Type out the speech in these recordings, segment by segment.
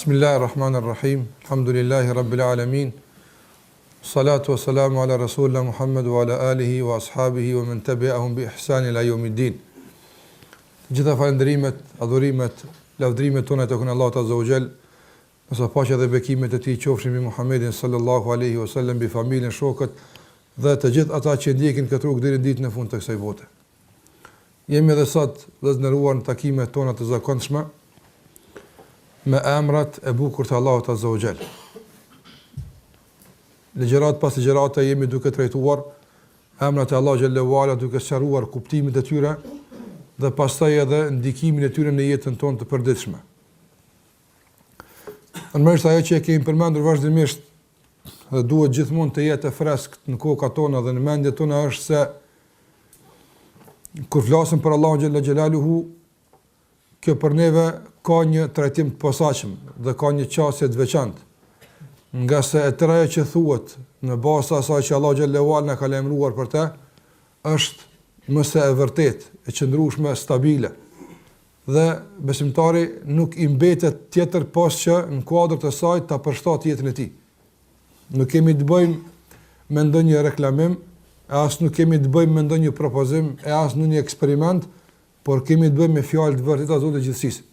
Bismillahirrahmanirrahim. Alhamdulillahi rabbil alamin. Salatu wassalamu ala rasulillah Muhammad wa ala alihi wa ashabihi wa man tabi'ahum bi ihsan ila yawmiddin. Gjitha falënderimet, adhurimet, lavdrimet tona tek Allahu Azza wa Jall. Nëse paqja dhe bekimet e tij qofshin mbi Muhammedin sallallahu alaihi wasallam, bi familjen, shokët dhe të gjithë ata që ndjekin këtë rrugë deri në ditën e fundit të kësaj bote. Jemi edhe sot dhe të nderuar në takimet tona të zakonshme me emrat e bukur të Allahut Azza wa Jall. Ligjërat pas ligjërate jemi duke trajtuar emrat e Allahut xhallahu ala, duke sqaruar kuptimin e tyre dhe pastaj edhe ndikimin e tyre në jetën tonë të përditshme. Normalisht ajo që e kemi përmendur vazhdimisht dhe duhet gjithmonë të jetë e freskët në kokat tona dhe në mendjet tona është se kur flasim për Allahun xhallahu xhelaluhu, kjo për neve ka një trajtim të posaçëm dhe ka një qasje të veçantë. Nga se e tëra që thuhet në bazë asaj që Allahu xhallahu ala na ka lajmëruar për të, është më se e vërtet, e qëndrueshme, stabile. Dhe besimtari nuk i mbetet tjetër pas që në kuadër të saj ta përshtat jetën e tij. Nuk kemi të bëjmë me ndonjë reklamim, as nuk kemi të bëjmë me ndonjë propozim, as në një eksperiment, por kemi të bëjmë me fjalë të vërteta të Zotit të gjithësisë.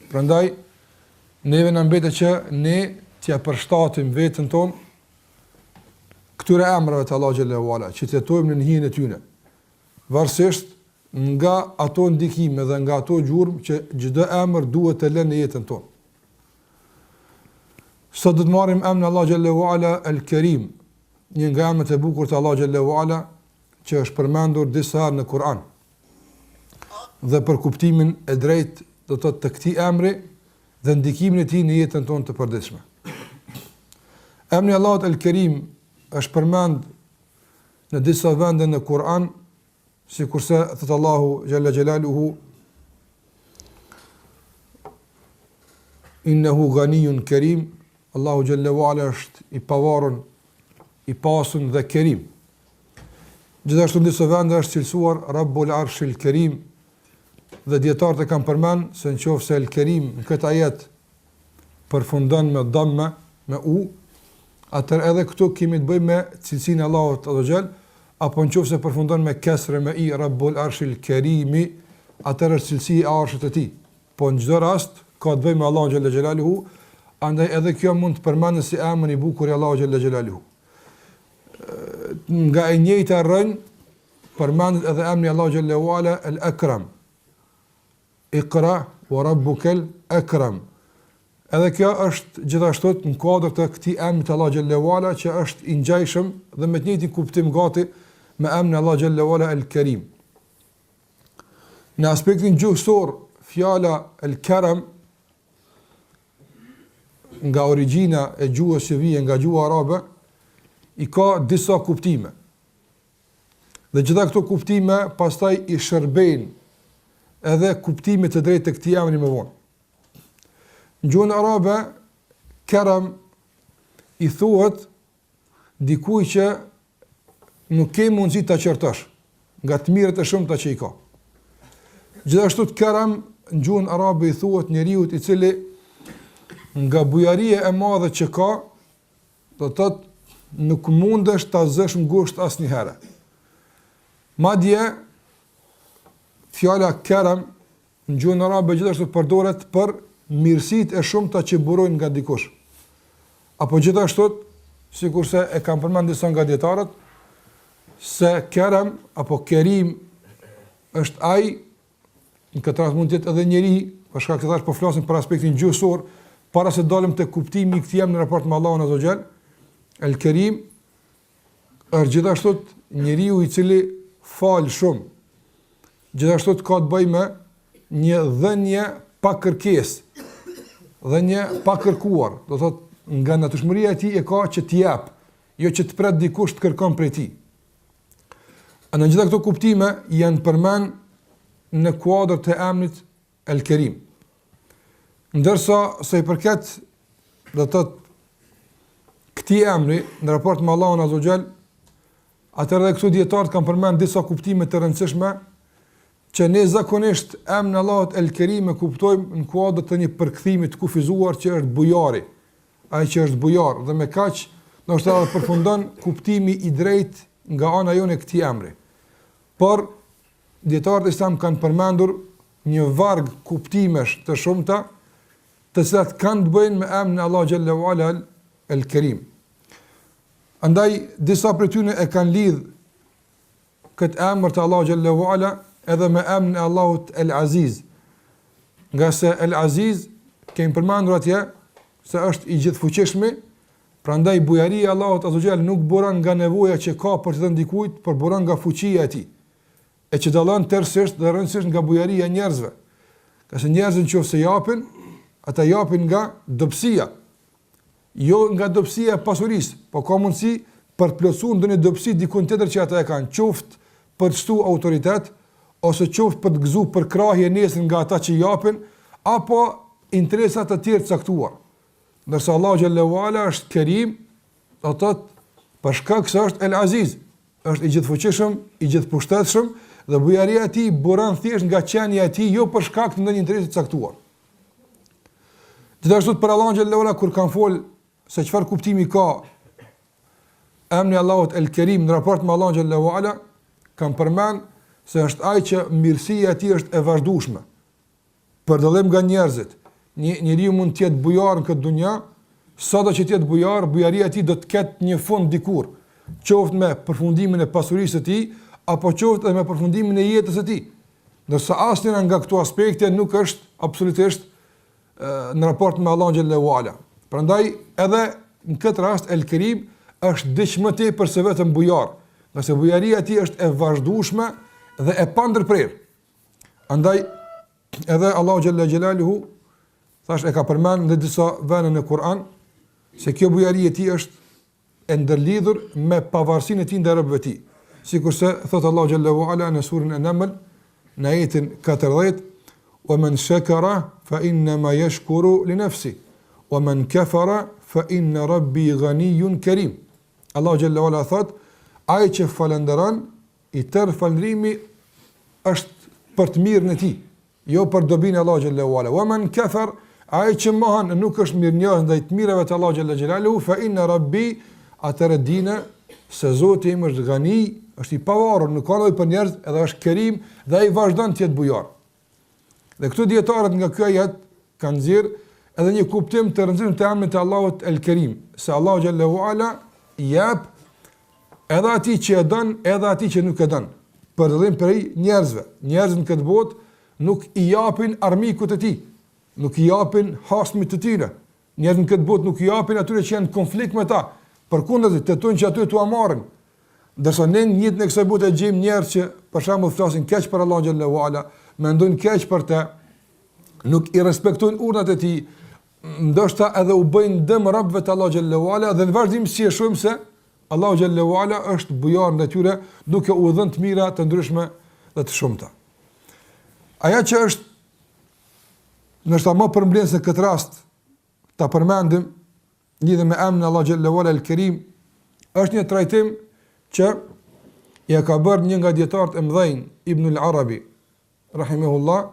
Prandaj neve na mbetet që ne t'ia përshtatim veten tonë këtyre emrave të Allahut xhallahu ala, që të jetojmë në hijen e tyre, varësisht nga ato ndikime dhe nga ato gjurmë që çdo emër duhet të lënë në jetën tonë. Sot do të marrim emrin Allahu xhallahu ala El-Karim, një nga emrat e bukur të Allahut xhallahu ala që është përmendur disa herë në Kur'an. Dhe për kuptimin e drejtë do të thotë të këtij emri dhe ndikimin e tij në jetën tonë të përditshme. Emri Allahut El-Karim është përmend në disa vende në Kur'an, sikurse thot Allahu xhalla xhelaluhu innehu ghaniyyun karim, Allahu xhallahu ala është i pavarur, i pasur dhe kerim. Gjithashtu në disa vende është cilësuar Rabbul Arshil Karim, dhe dietarët e kanë përmend se nëse El-Karim në këtë ajet përfundon me dhamme, me u, atëherë edhe këtu kemi të bëjmë me cilësinë e Allahut Azza wa Jall, apo nëse përfundon me kesre, me i, Rabbul Arshil Karimi, atëherë është cilësia e arshit të tij. Po në çdo rast ka të bëjë me Allahun xhalla xhelaluhu, andaj edhe kjo mund të përmendet si emri i bukur i Allahut xhalla xhelaluhu. Nga e njëjta rrënjë përmendet edhe emri i Allahut xhallahu ala El-Akram. Iqra wa rabbukal akram. Edhe kjo është gjithashtu në kuadër të këtij emri të Allahut xhallahu ala që është i ngjajshëm dhe me të njëjtin kuptim gati me emrin Allahu xhallahu ala El-Karim. Në aspektin gjuhësor, fjala El-Karam nga origjina e gjuhës që vjen nga gjuha arabe i ka disa kuptime. Dhe gjitha këto kuptime pastaj i shërbejnë edhe kuptimit të drejtë të këtij emri më vonë. Në gjuhën arabe, karam i thuhet dikuj që nuk ke mundësi ta qortosh nga të mirët e shumta që i ka. Gjithashtu karam në gjuhën arabe i thuhet njeriu i cili nga bujaria e madhe që ka, do të thotë nuk mundesh ta zësh ngusht asnjëherë. Madje fjala karam në gjuhën arabe gjithashtu përdoret për mirësitë e shumta që burojnë nga dikush. Apo gjithashtu, sikurse e kanë përmendur disa nga dietarët, se karam apo kerim është ai, në këtë rast mund të jetë edhe njeri, për shkak se tash po flasim për aspektin gjuhësor, para se dalim te kuptimi i këtij emri në raport me Allahun Azza wa Jall. El-Karim është gjithashtu njeriu i cili fal shumë. Gjithashtu ka të bëjë me një dhënie pa kërkesë, dhënie pa kërkuar. Do thotë nga natyrshmëria e tij e ka që t'i jap, jo që të pret dikush të kërkon prej tij. Në gjitha këto kuptime janë përmend në kuadër të emrit El-Karim. Ndërsa sa i përket do të thotë këtij emri në raport me Allahun Azza wa Jall, atëherë këtu dietarët kanë përmend disa kuptime të rëndësishme që ne zakonisht emrin Allahut El Kerim e kuptojmë në kuadër të një përkthimi të kufizuar që është bujari, ai që është bujar, dhe me kaq ndoshta përfundon kuptimi i drejtë nga ana jone e këtij emri. Por dietarët islam kanë përmendur një varg kuptimesh të shumta, të cilat kanë të bëjnë me emrin Allah xhallahu ala El Kerim. Andaj disa prej tyre e kanë lidh këtë emër të Allah xhallahu ala edhe me emrin e Allahut El Aziz. Nga se El Aziz kemi përmendur atje se është i gjithfuqishmi, prandaj bujaria e Allahut azza xal nuk buron nga nevoja që ka për të dhënë dikujt, por buron nga fuqia e tij. E që dallon tërësisht dhe rëndësisht nga bujaria e njerëzve. Ka se njerëzit nëse japin, ata japin nga dobësia. Jo nga dobësia e pasurisë, po ka mundësi për të plotësuar ndonjë dobësi diku tjetër që ata e kanë, qoftë për të shtuar autoritet, ose qoftë për të gëzuar për krahje nesër nga ata që japin, apo interesa të tjerë të caktuar. Ndërsa Allahu xhallahu ala është Kerim, do të thotë për shkak se është El Aziz, është i gjithfuqishëm, i gjithpushtetshëm, dhe bujaria e tij buron thjesht nga qenia e tij, jo për shkak të ndonjë interesi të caktuar. Gjithashtu për Allahu xhallahu ala kur kanë fol se çfarë kuptimi ka emri Allahut El Kerim në raport me Allahun xhallahu ala, kanë përmend se është ai që mirësia e tij është e vazhdueshme. Për dallim nga njerëzit, njeriu mund të jetë bujar në këtë dunja, sado që të jetë bujar, bujaria e tij do të ketë një fund dikur, qoftë me përfundimin e pasurisë së tij, apo qoftë edhe me përfundimin e jetës së tij. Ndërsa asnjëra nga këto aspekte nuk është absolutisht në raport me Allahun xhallahu ala. Prandaj edhe në këtë rast El Kerim është diç më tepër se vetëm bujar, nëse bujaria e tij është e vazhdueshme dhe e pandërprer. Andaj edhe Allahu xhallahu xhelaluhu thash e ka përmendur në disa vende në Kur'an se kjo bujari e tij është e ndërlidhur me pavarësinë e tij ndaj robëve të tij. Sikurse thot Allahu xhallahu ala në surën An-Naml në ajetin 14: "Wa man shakara fa inna ma yashkuru li nafsi, wa man kafara fa inna rabbi ghaniyyun karim." Allahu xhallahu ala thot, ai që falënderon, i tërë falëndrimi është për të mirën e tij, jo për dobinë e Allahu xhallahu ala. Wa man kafar, ai që mohon nuk është mirënjohës ndaj të mirave të Allahu xhallahu xhelalu, fa inna rabbi, atëherë dina se Zoti im është Ghani, është i pavarur, nuk ka nevojë për njerëz, edhe është Kerim dhe ai vazhdon të jetë bujar. Dhe këtu dietarët nga ky ajet kanë nxjerr edhe një kuptim të rëndësishëm të emrit të Allahut El Kerim, se Allahu xhallahu ala jep edhe atij që e don, edhe atij që nuk e don. Për dallim prej njerëzve. Njerëzit në këtë botë nuk i japin armikut të tij, nuk i japin hasmit të tyre. Njerëzit në këtë botë nuk i japin atyre që janë në konflikt me ta. Përkundërzi, tetojnë që aty t'u marrin. Ndërsa ne në jetën e kësaj bote e gjejmë njerëz që për shembull flasin keq për Allahun xhallahu ala, mendojnë keq për të, nuk i respektojnë urdhat e tij, ndoshta edhe u bëjnë dëm robëve të Allahut xhallahu ala, dhe në vazhdimsi e shohim se Allahu xhallahu ala është bujar ndaj tyre, duke u dhënë të mira të ndryshme dhe të shumta. Aja që është ndoshta më përmbledh se këtë rast ta përmendim lidhur me emrin Allah xhallahu ala El Kerim, është një trajtim që ja ka bërë një nga dietarët e mëdhenj Ibn al-Arabi rahimahullah,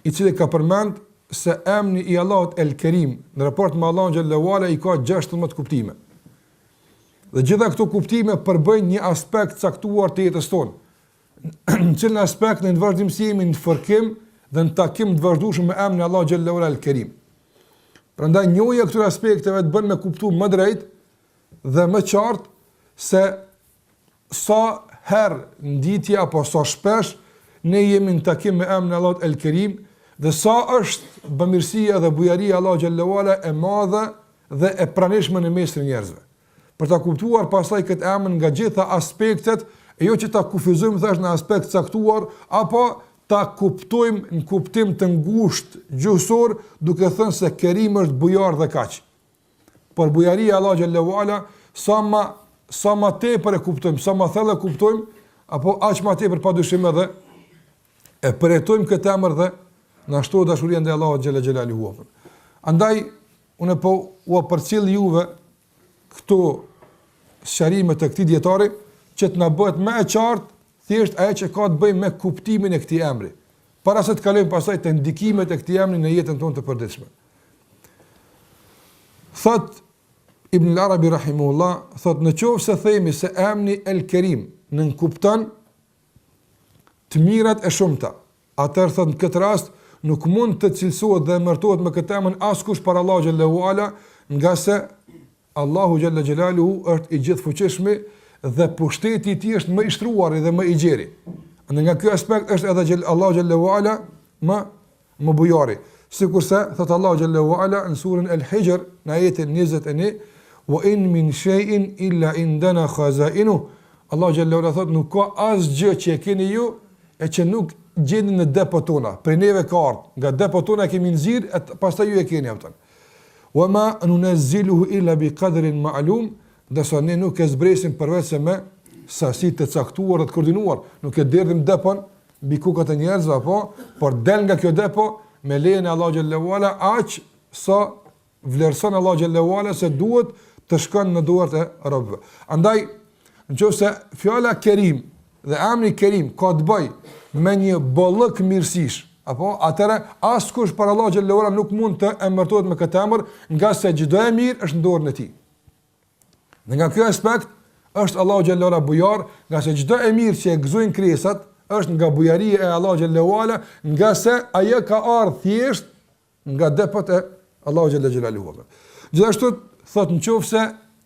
i cili ka përmend se emri i Allahut El Kerim në raport me Allahun xhallahu ala i ka 16 kuptime. Dhe gjitha këto kuptime përbëjnë një aspekt caktuar të jetës tonë. Në cilën aspekt në vazhdimsi jemi në fërkim dhe në takim të vazhdueshëm me emrin Allah xhallahu ala El Kerim. Prandaj njohja këtyre aspekteve të bën me kuptuar më drejt dhe më qartë se sa herë nditje apo sa shpesh ne jemi në takim me emrin Allah El Kerim dhe sa është bamirësia dhe bujaria Allah xhallahu ala e madhe dhe e pranishme në mes të njerëzve. Për ta kuptuar pastaj këtë emër nga gjitha aspektet, e jo që ta kufizojmë thash në aspekt caktuar apo ta kuptojmë në kuptim të ngushtë gjuhësor, duke thënë se Kerim është bujar dhe kaq. Por bujaria Allah xhallahu ala sa ma tepër e kuptojmë, sa ma thellë e kuptojmë, apo aq ma tepër padyshim edhe e përjetojmë këtë emër dhe na shtohet dashuria ndaj Allahut xhallahu xhelaluhu. Andaj unë po u përcjell juve këto sqarime të këtij dietari që të na bëhet më e qartë thjesht ajo që ka të bëjë me kuptimin e këtij emri. para se të kalojmë pasaj të ndikimet e këtij emri në jetën tonë të përditshme. Thot Ibn al-Arabi rahimahullah, thot në qoftë se themi se emri El Kerim nënkupton të mirat e shumta, atëherë thot në këtë rast nuk mund të cilësohet dhe emërtohet me këtë emër askush para Allahu xhallahu ala, nga se Allahu xhalla xhelaluhu është i gjithfuqishëm dhe pushteti i tij është më i shtruar dhe më i gjeri. Nga ky aspekt është edhe Allahu xhallahu ala më bujari. Sikurse thot Allahu xhallahu ala në surën El-Hijr në ajetin 21, wa in min shay'in illa indana khaza'inu. Allahu xhallahu ala thot nuk ka asgjë që e keni ju e që nuk gjeni në depot tona. Për neve ka ardhur, nga depot tona kemi nxirr, pastaj ju e keni aftën. Wa ma nunazziluhu illa bi qadrin ma'lum, dërsa ne nuk e zbresim përveç se me sasi të caktuar dhe të koordinuar. Nuk e derdhim depon mbi kukat e njerëzve apo, por del nga kjo depo me lejen e Allahu xhallahu ala aq sa vlerëson Allahu xhallahu ala se duhet të shkon në duart e robëve. Andaj, nëse fjala Kerim dhe emri Kerim ka të bëj me një bollëk mirësish, apo atëra askush para Allahu xhallahu ala nuk mund të emërtohet me këtë emër, nga se çdo e mirë është në dorën e tij. Dhe nga ky aspekt është Allahu xhallahu ala bujar, nga se çdo e mirë që e gëzojnë krijesat është nga bujaria e Allahu xhallahu ala, nga se ajo ka ardhur thjesht nga depot e Allahu xhallahu xhelaluhu. Gjithashtu thot nëse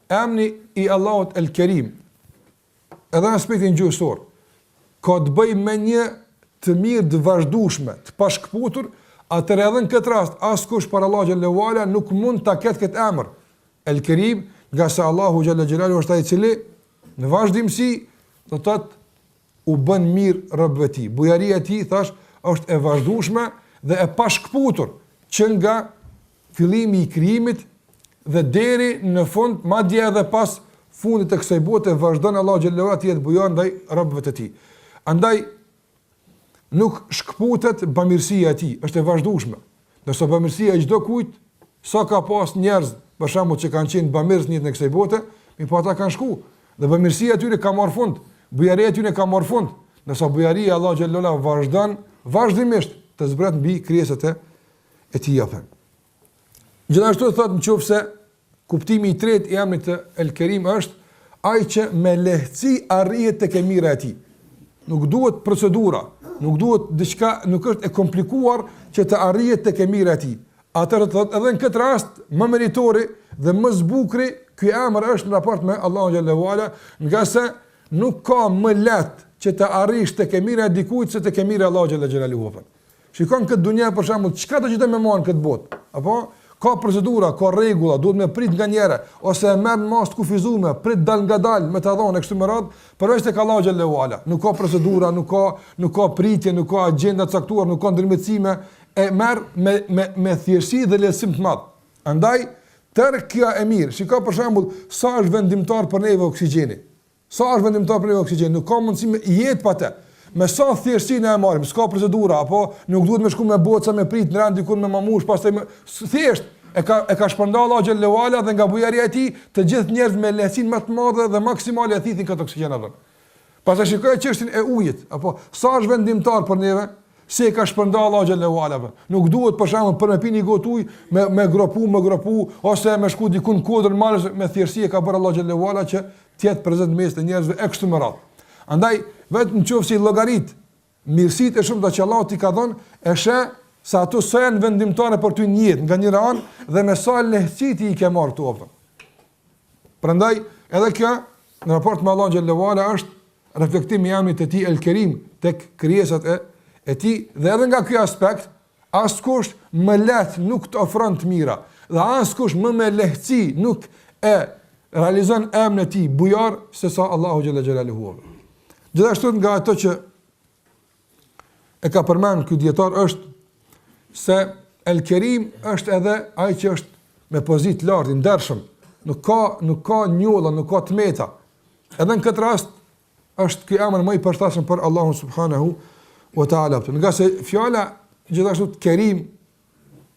emri i Allahut El Kerim, edhe në aspektin gjuhësor, ka të bëjë me një të mirë të vazhdueshme, të pashkputur, atëherë edhe në këtë rast askush para Allahu xhallahu ala nuk mund ta ketë këtë emër El Kerim, nga se Allahu xhallahu xhelaluhu është ai i cili në vazhdimsi do të thotë u bën mirë robëve tij. Bujaria e tij thash është e vazhdueshme dhe e pashkputur që nga fillimi i krijimit dhe deri në fund, madje edhe pas fundit të kësaj bote vazhdon Allahu xhallahu ala të jetë bujar ndaj robëve të tij. Andaj nuk shkputet bamirësia e tij, është e vazhdueshme. Ndërsa bamirësia e çdo kujt, sa ka pas njerëz për shembull që kanë qenë bamirës në kësaj bote, mi po ata kanë shku. Dhe bamirësia e tyre ka marrë fund, bujaria e tyre ka marrë fund. Ndërsa bujaria e Allahu xhallahu ala vazhdon vazhdimisht të zbret mbi krijesat e tij apo. Gjithashtu thotë nëse kuptimi i tretë i emrit të El Kerim është ai që me lehtësi arrihet tek e mira e tij. Nuk duhet procedura, nuk duhet diçka, nuk është e komplikuar që të arrihet tek e mira e tij. Atëherë thotë edhe në këtë rast më meritori dhe më zbukuri ky emër është në raport me Allahu xhallahu ala, nga se nuk ka më lehtë që të arrish tek e mira e dikujt se tek e mira e Allahu xhallahu xhelaluhu. Shikon këtë dunjë për shembull, çka do të më marr këtë botë? Apo ka procedura, ka rregulla, duhet me prit nga njëra ose e merr mas të kufizuar, prit dal ngadal me ta dhënë kështu me radh, përveç tek Allahu xhallahu ala. Nuk ka procedura, nuk ka pritje, nuk ka agjenda caktuar, nuk ka ndërmjetësime, e merr me thjeshtësi dhe lehtësim të madh. Andaj tërë kjo e mirë. Shikoj për shembull sa është vendimtar për neve oksigjeni. Sa është vendimtar për neve oksigjeni, nuk ka mundësi me jetë pa të. Me sa thjeshtësi ne e marrim, s'ka procedura, apo nuk duhet me shku me boca me prit në rand diku me mamush, pastaj thjesht e ka shpërndar Allahu xhallahu ala dhe nga bujaria e tij të gjithë njerëz me lehtësinë më të madhe dhe maksimale e thithin këtë oksigjen atë. Pastaj shikoj çështjen e ujit, apo sa është vendimtar për neve, se ka shpërndar Allahu xhallahu ala. Nuk duhet për shembull për me pini gotë ujë me gropu ose me shku diku në kodër malësh, me thjeshtësi e ka bërë Allahu xhallahu ala që të jetë prezant mes të njerëzve e kështu me radhë. Andaj vetëm nëse llogarit mirësitë e shumta që Allahu t'i ka dhënë, e sheh se ato janë vendimtare për ty në jetë nga njëra anë dhe me sa lehtësi i ke marrë tu apo. Prandaj edhe kjo në raport me Allahu xhallahu ala është reflektim i emrit të tij El Kerim tek krijesat e tij, dhe edhe nga ky aspekt askush më lehtë nuk të ofron të mira dhe askush më me lehtësi nuk e realizon emrin e tij bujar se sa Allahu xhallahu xhelaluhu. Gjithashtu nga ato që e ka përmend ky dietar është se El Kerim është edhe ai që është me pozitë të lartë, i ndershëm, nuk ka njolla, nuk ka tmeta. Edhe në këtë rast është ky emër më i përshtatshëm për Allahun subhanahu wa taala. Nga se fjala gjithashtu Kerim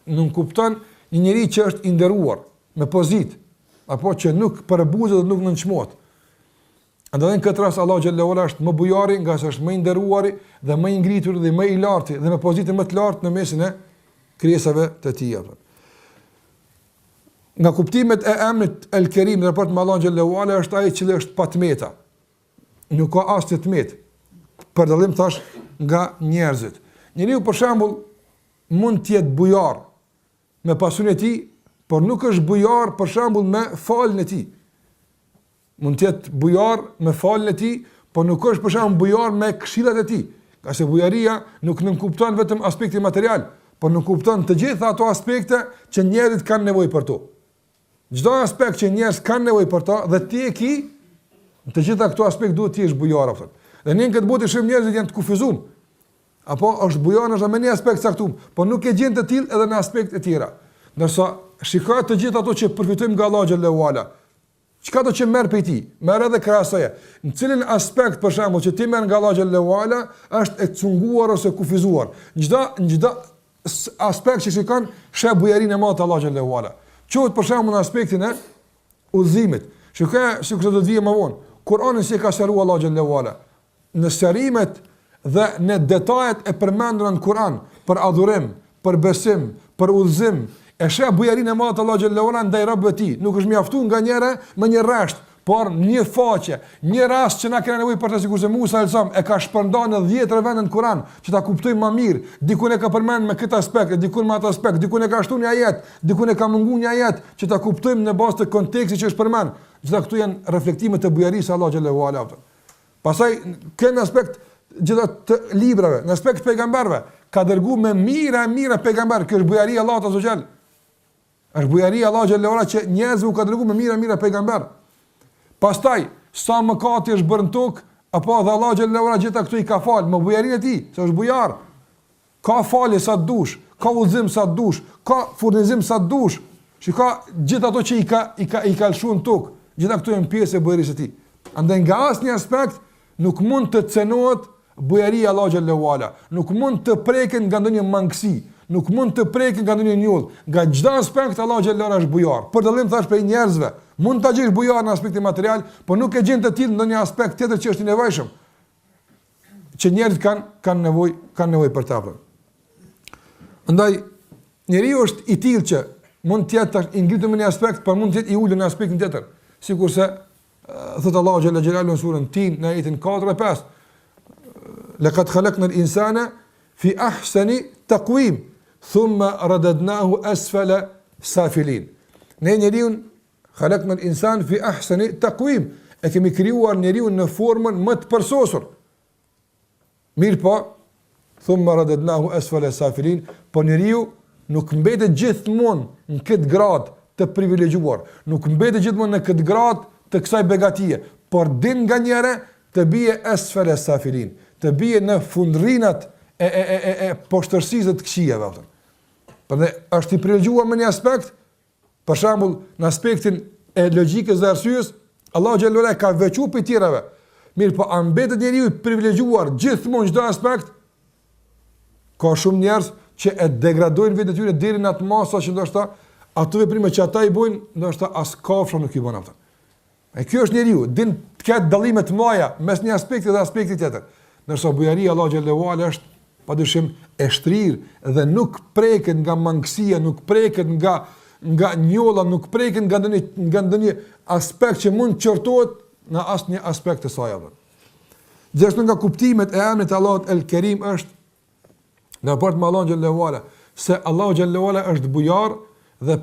nuk kupton një njerëz që është i nderuar, me pozitë, apo që nuk përbuzet dhe nuk nënçmohet. Andaj në këtë rast Allahu xhallahu ala është më bujari, nga sa është më i nderuari dhe më i ngritur dhe më i lartë dhe me pozitë më të lartë në mesin e krijesave të tij. Nga kuptimet e emrit El Kerim në raport me Allahun xhallahu ala është ai i cili është pa tmeta. Nuk ka as të tmet. Për dallim thash nga njerëzit. Njeriu për shembull mund të jetë bujar me pasurinë e tij, por nuk është bujar për shembull me falën e tij. Mund të jetë bujar me falën e tij, por nuk është për shembull bujar me këshillat e tij. Ka se bujaria nuk nënkupton vetëm aspektin material, por nënkupton të gjitha ato aspekte që njerëzit kanë nevojë për to. Çdo aspekt që njerëzit kanë nevojë për to dhe ti e ke, të gjitha këto aspekte duhet të jesh bujar apo. Dhe në këtë botë shumë njerëz janë të kufizuar. Apo është bujar në një aspekt caktuar, por nuk e gjen të tillë edhe në aspekt e tjera. Ndërsa shikoj të gjitha ato që përfitojmë nga Allahu xhallahu ala. Çka do që merr prej tij? Merr edhe krahasoje. Në cilin aspekt për shembull që ti merr nga Allahu xhallahu ala është e cunguar ose kufizuar. Çdo aspekt që shikon sheh bujarinë e madhe të Allahu xhallahu ala. Qohet për shembull në aspektin e udhëzimit. Shikoj se do të vijë më vonë. Kur'ani si ka shëruar Allahu xhallahu ala. Në shërimet dhe në detajet e përmendura në Kur'an për adhurim, për besim, për udhëzim, e sheh bujarinë e madhe të Allahu xhallahu ala ndaj robëve të tij. Nuk është mjaftuar nganjëherë me një rresht, por një faqe, një rast që na kanë nevojë për të sigurisë Musa alayhisalam e ka shpërndarë në 10 vende në Kur'an, që ta kuptojmë më mirë. Dikun e ka përmendur me këtë aspekt, dikun me atë aspekt, dikun e ka shtuar një ajet, dikun e ka munguar një ajet që ta kuptojmë në bazë të kontekstit që është përmend. Gjitha këtu janë reflektime të bujarisë Allahu xhallahu ala. Pastaj kënë aspekt gjitha të librave, në aspekt pejgamberëve, ka dërguar me mira pejgamber, kjo është bujaria e Allahut azza xal. Është bujaria e Allahut xhallahu ala që njerëzve u ka dërguar me mira pejgamber. Pastaj sa mëkati është bërë në tokë, apo dhe Allahu xhallahu ala gjitha këtu i ka fal, me bujarinë e tij, se është bujar. Ka falje sa dush, ka udhëzim sa dush, ka furnizim sa dush. Shikoj gjithë ato që i ka lëshuar në tokë, gjitha këtu janë pjesë e bujarisë së tij. Andaj nga asnjë aspekt nuk mund të cenohet bujaria e Allahu xhallahu ala. Nuk mund të preken nga ndonjë mangësi, nuk mund të preken nga ndonjë njoll. Nga çdo aspekt Allahu xhallahu ala është bujar. Për dallim thash për njerëzve, mund ta gjesh bujar në aspektin material, por nuk e gjen të tillë në ndonjë aspekt tjetër që është i nevojshëm. Që njerëzit kanë nevojë për ta. Andaj njeriu është i tillë që mund të jetë i ngritur në një aspekt, por mund të jetë i ulur në aspektin tjetër. Sikurse thot Allahu xhalla xhelalu në surën Tin në ajetin 4 e 5. Laqad khalaqna al-insana fi ahsani taqwim thumma radadnahu asfala safilin. Ne njeriu khalaqna al-insan fi ahsani taqwim. E kemi krijuar njeriu në formën më të përsosur. Mirë po, thumma radadnahu asfala safilin, po njeriu nuk mbetet gjithmonë në këtë grad të privilegjuar, nuk mbetet gjithmonë në këtë grad të kësaj begatie, por din nga njëre të bie asfala safilin, të bie në fundrinat e poshtërsisë të këqijave. Prandaj është i privilegjuar në një aspekt, për shembull në aspektin e logjikës dhe arsyes, Allahu xhallahu ala ka veçuar për tjerave. Mirë, po a mbetet njeriu i privilegjuar gjithmonë çdo aspekt? Ka shumë njerëz që e degradojnë vetë tyre deri në atë masa që ndoshta ato veprime që ata i bojnë, ndoshta as kafsha nuk i bën ata. E kjo është njeriu, din të ketë dallime të mëdha mes një aspekti dhe aspektit tjetër. Ndërsa bujaria Allahu xhallahu ala është padyshim e shtrirë dhe nuk preket nga mangësia, nuk preket nga njolla, nuk preket nga ndonjë aspekt që mund të qortohet në asnjë aspekt të saj. Gjithashtu nga kuptimet e emrit Allahut El Kerim është në raport me Allahun xhallahu ala, se Allahu xhallahu ala është bujar dhe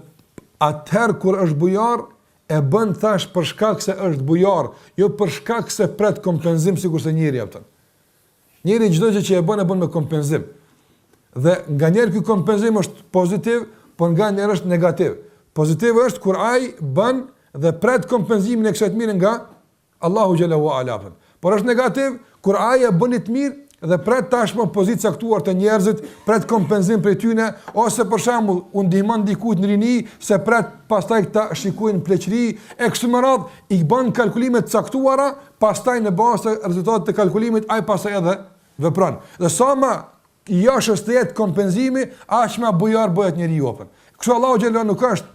atëherë kur është bujar e bën thash për shkak se është bujar, jo për shkak se pret kompenzim sikurse njëri apo. Njëri çdo gjë që e bën me kompenzim. Dhe nganjëherë ky kompenzim është pozitiv, por nganjëherë është negativ. Pozitiv është kur ai bën dhe pret kompenzimin e kësaj të mirë nga Allahu xhallahu ala. Por është negativ kur ai e bën të mirë dhe pret tashmë pozitë caktuar të njerëzit, pret kompenzim prej tyne, ose për shembull u ndihmon dikujt në rini se pret pastaj ta shikojnë pleqëri e kështu me radhë, i bën kalkulime të caktuara, pastaj në bazë të rezultatit të kalkulimit ai pastaj edhe vepron. Dhe sa më jashtë të jetë kompenzimi, aq më bujar bëhet njeriu. Kështu Allahu xhallahu nuk është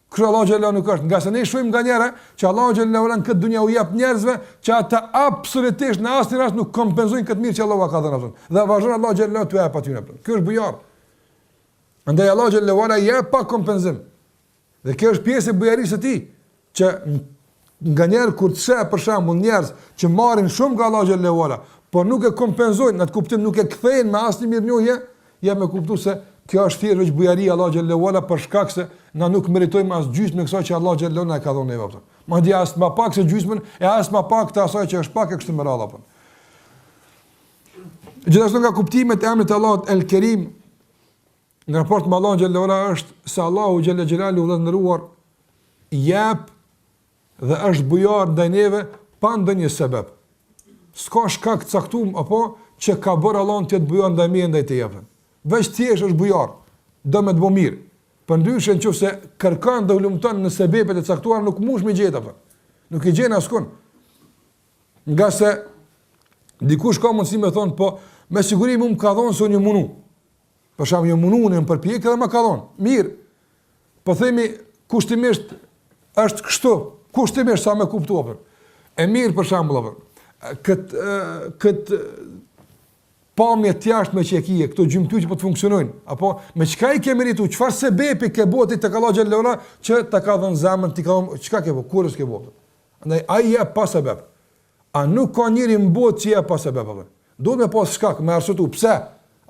Kështu Allahu xhallahu nuk është, nga se ne shohim nganjëra që Allahu xhallahu në këtë dunja u jep njerëzve që ata absolutisht në asnjë rast nuk kompenzojnë këtë mirë që Allahu ka dhënë. Dhe vazhdon Allahu xhallahu t'u jap aty. Ky është bujor. Andaj Allahu xhallahu jep pa kompenzim. Dhe kjo është pjesë e bujarisë së tij, që nganjëherë kur të sheh për shembull njerëz që marrin shumë nga Allahu xhallahu, por nuk e kompenzojnë, në atë kuptim nuk e kthejnë me asnjë mirënjohje, jam e kuptuar se kjo është thjesht veç bujaria Allahu xhallahu për shkak se na nuk meritojmë as gjysmën e kësaj që Allahu xhallahu na ka dhënë neve. Madje as më pak se gjysmën e as më pak të asaj që është pak e kështu me radhë apo. Gjithashtu nga kuptimet e emrit Allahut El Kerim në raport me Allahun xhallahu është se Allahu xhallahu xhelalu dhe ndëruar jep dhe është bujar ndaj neve pa ndonjë sebeb. S'ka shkak të caktuar apo që ka bërë Allahun të bujar ndaj meje ndaj te jepën. Veç thjesht është bujar, do me të bëj mirë. Përndryshe nëse kërkon dhe ulumton në sebepet e caktuara nuk mush me gjet apo. Nuk i gjen askund. Nga se dikush ka mundësi me thonë, po me siguri më ka thonë se unë munu. Për shkak një munu në përpjekje dhe më ka thonë. Mirë. Po themi kushtimisht është kështu, kushtimisht sa më kuptova. E mirë për shembull apo. Këtë pamje të jashtme që e kije, këto gjymtyr që po të funksionojnë, apo me çka i ke meritu, çfarë sebepi ke boti tek Allahu xhallahu ala që ta ka dhënë zemrën, ti ka çka ke bërë, kurrës ke bërë. Andaj ai ja pa sebeb. A nuk ka njëri në botë që ja pa sebeb apo? Duhet me pas shkak, me arsye pse?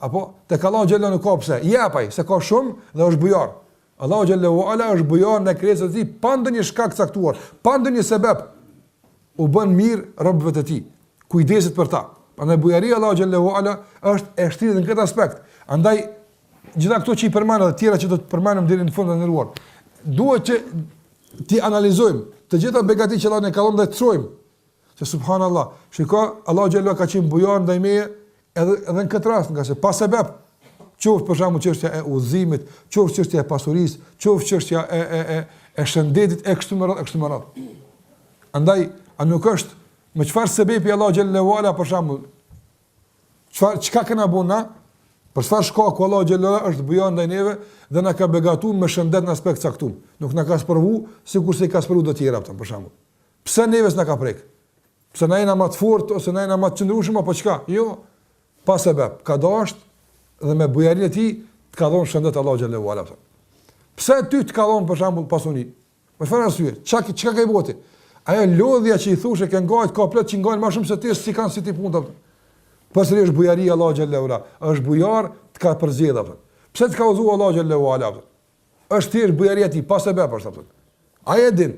Apo tek Allahu xhallahu nuk ka pse. Ja pa, se ka shumë dhe është bujar. Allahu xhallahu ala është bujar në krijesat e tij pa ndonjë shkak caktuar, pa ndonjë sebeb. U bën mirë robëve të tij. Kujdeset për ta. Andaj bujaria Allahu xhallahu ala është e shtrirë në këtë aspekt. Andaj gjitha këto që i përmend edhe të tjera që do të përmendëm deri në fund të ndëruar. Duhet që ti analizojmë të gjitha begatit që Allahu ne ka dhënë dhe të shohim se subhanallahu, shikoj Allahu xhallahu ka qenë bujar ndaj meje edhe në këtë rast, nga se pa sebeb, qoftë për shembull çështja e udhëzimit, qoftë çështja e pasurisë, qoftë çështja e shëndetit e kështu me radhë. Andaj a nuk është me çfarë sebepi Allahu xhallahu ala për shembull, çka kena bëna, për çfarë shkaku Allahu xhallahu ala është bujar ndaj neve dhe na ka begatuar me shëndet në aspekt caktuar. Nuk na ka sprovu sikurse i ka sprovu të tjera për shembull. Pse neves na ka prek? Pse na jena më të fortë ose na jena më të qëndrueshëm apo çka? Jo, pa sebeb. Ka dashur dhe me bujarinë e tij të ka dhënë shëndet Allahu xhallahu ala. Pse ty të ka dhënë për shembull pasuni? Me çfarë arsye? Çka ka i bëti? Ajo lodhja që i thoshe ke ngajt ka plot që ngajnë më shumë se ti si kanë si ti punta. Pastaj është bujaria Allahu xhallahu ala. Është bujar të ka përzgjedh apo. Pse të ka udhëzuar Allahu xhallahu ala? Është thjesht bujaria e tij pas sebeb është apo. Ai e din.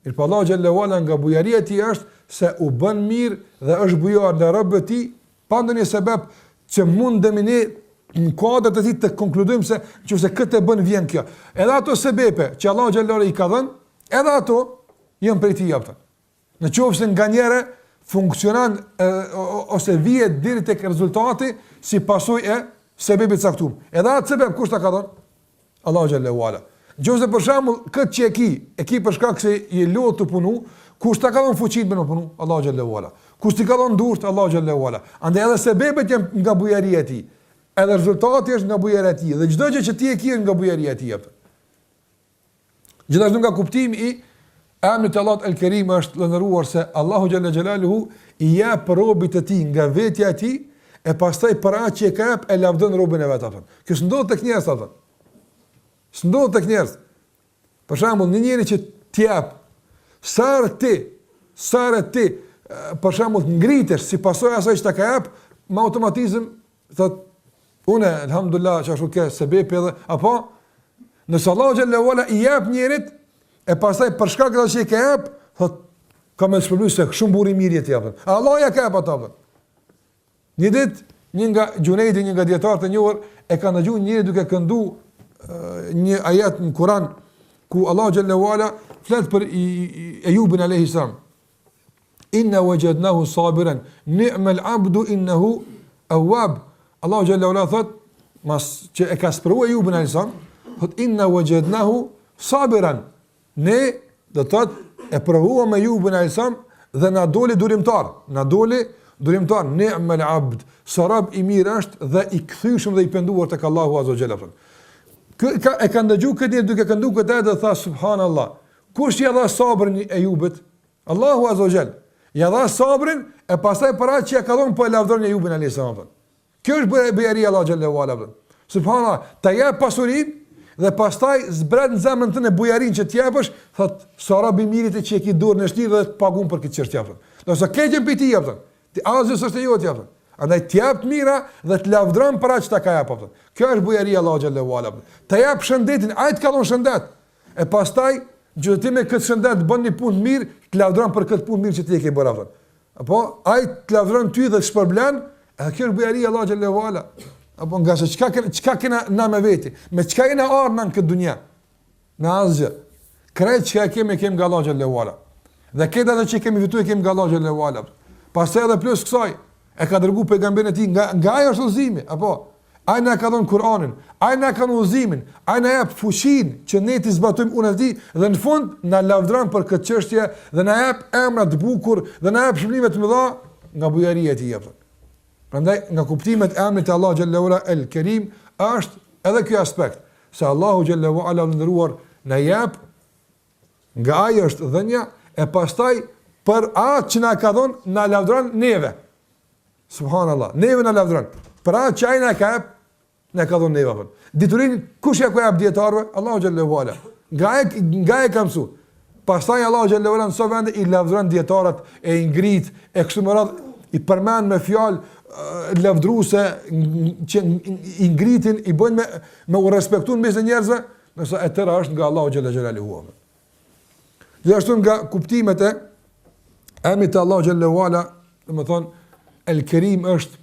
Ir Allahu xhallahu ala nga bujaria e tij është se u bën mirë dhe është bujar ndaj robëve të tij pa ndonjë sebeb që mundemi ne në kuadrat e tij të konkludojmë se nëse këtë e bën vjen kjo. Edhe ato sebepe që Allahu xhallahu ala i ka dhënë, edhe ato jam prej tij jafta. Në qoftë se nganjëherë funksionon ose vije deri tek rezultati si pasojë e sebebit caktuar. Edhe atë sebeb kush ta ka dhënë? Allahu xhallahu ala. Nëse për shembull këtë që e ki për shkak se i lot të punu, kush ta ka dhënë fuqinë me punu? Allahu xhallahu ala. Kush ti ka dhënë durrt? Allahu xhallahu ala. Andaj edhe sebebet janë nga bujaria e tij. Edhe rezultati është nga bujaria e tij dhe çdo gjë që ti e ke nga bujaria e tij jafta. Gjithashtu nga kuptimi i emrit Allahut El Kerim është lëndëruar se Allahu xhallahu xhelaluhu i jep robit të tij nga vetja e tij e pastaj para që e ka jep e lavdon robën e vet atë. Kjo s'ndodh tek njerëz atë. S'ndodh tek njerëz. Për shembull, një njeri që t'i jep sa ti për shembull ngritesh si pasojë asaj që ta ka jep, me automatizëm thot unë elhamdullah çashtu ke sebepi edhe apo nëse Allahu xhallahu ala i jep njerit e pastaj për shkak të asaj që i ka jep, thot kam të shpërblyes se shumë burr i mirë ti japën. Allah ja ka jep atë. Një ditë një nga Gjunejdi, një nga dietarët e njohur e ka ndëgjuar njëri duke këndu një ajet në Kur'an ku Allahu xhallahu ala flet për Ejubin alayhi salam. Inna wajadnahu sabiran ni'mal 'abdu innahu awwab. Allahu xhallahu ala thot mas që e ka sprovuar Ejubin alayhi salam, thot inna wajadnahu sabiran. Ne do të thotë e provuam me Ejubin alayhi salam dhe na doli durimtar, ni'mal 'abd, sarab i mirë është dhe i kthyeshëm dhe i penduar tek Allahu azza wa jalla. E ka ndëgju këtë një duke këndu këtë dhe tha subhanallah. Kush ja dha sabrin Ejubit? Allahu Azza wa Jall. Ja dha sabrin e pastaj para që ja ka dhënë po e lavdron Ejubin alayhis salam. Kjo është bëjëria Allah xhallahu ala. Subhanallah, ta jep pasurinë dhe pastaj zbret në zemrën tënde bujarin që t'jepësh, thot sa robi mirit që e ki dorë në shtirë dhe të pagun për këtë çështje apo. Do sa keqen për ti apo. Ti asgjë s'është jote apo. Andaj t'jap mira dhe të lavdron para që ta ka jap apo. Kjo është bujaria Allah xhallahu ala. Ta jap shëndetin, ai të ka dhënë shëndet. E pastaj gjithë me këtë shëndet bën një punë mirë, të lavdron për këtë punë mirë që ti e ke bërë apo. Apo ai të lavdron ty dhe të shpërblen, edhe kjo është bujaria Allah xhallahu ala. Apo nga se çka kena na me veti, me çka jena ardhur në këtë dunja. Në asgjë. Krejt çka kemi nga Allah xhallahu ala. Dhe këtë ato që kemi fituar kemi nga Allah xhallahu ala. Pastaj edhe plus kësaj e ka dërguar pejgamberin e tij nga ajo është udhëzimi, apo ai na ka dhënë Kur'anin, ai na ka dhënë udhëzimin, ai na jep fuqinë që ne të zbatojmë unë di dhe në fund na lavdron për këtë çështje dhe na jep emra të bukur dhe na jep shpëlime të mëdha nga bujaria e tij apo. Prandaj nga kuptimet e emrit të Allah xhallahu ala el Kerim është edhe ky aspekt, se Allahu xhallahu ala ndëruar na jep nga ai është dhënia e pastaj për atë që na ka dhënë na lavdron neve. Subhanallah, neve na lavdron. Për atë që ai na ka jep, na ka dhënë neve. Diturin kush ja ka jep dietarëve? Allahu xhallahu ala. Nga e ka mësu. Pastaj Allahu xhallahu ala në so vende i lavdron dietarët e i ngrit e kështu me radhë i përmend me fjalë lavdruese që i ngritin, i bëjnë me u respektuar mes njerëzve, nëse e tëra është nga Allahu xhalla xhelaluhu. Gjithashtu nga kuptimet e emrit të Allahu xhallahu ala, domethënë El Kerim është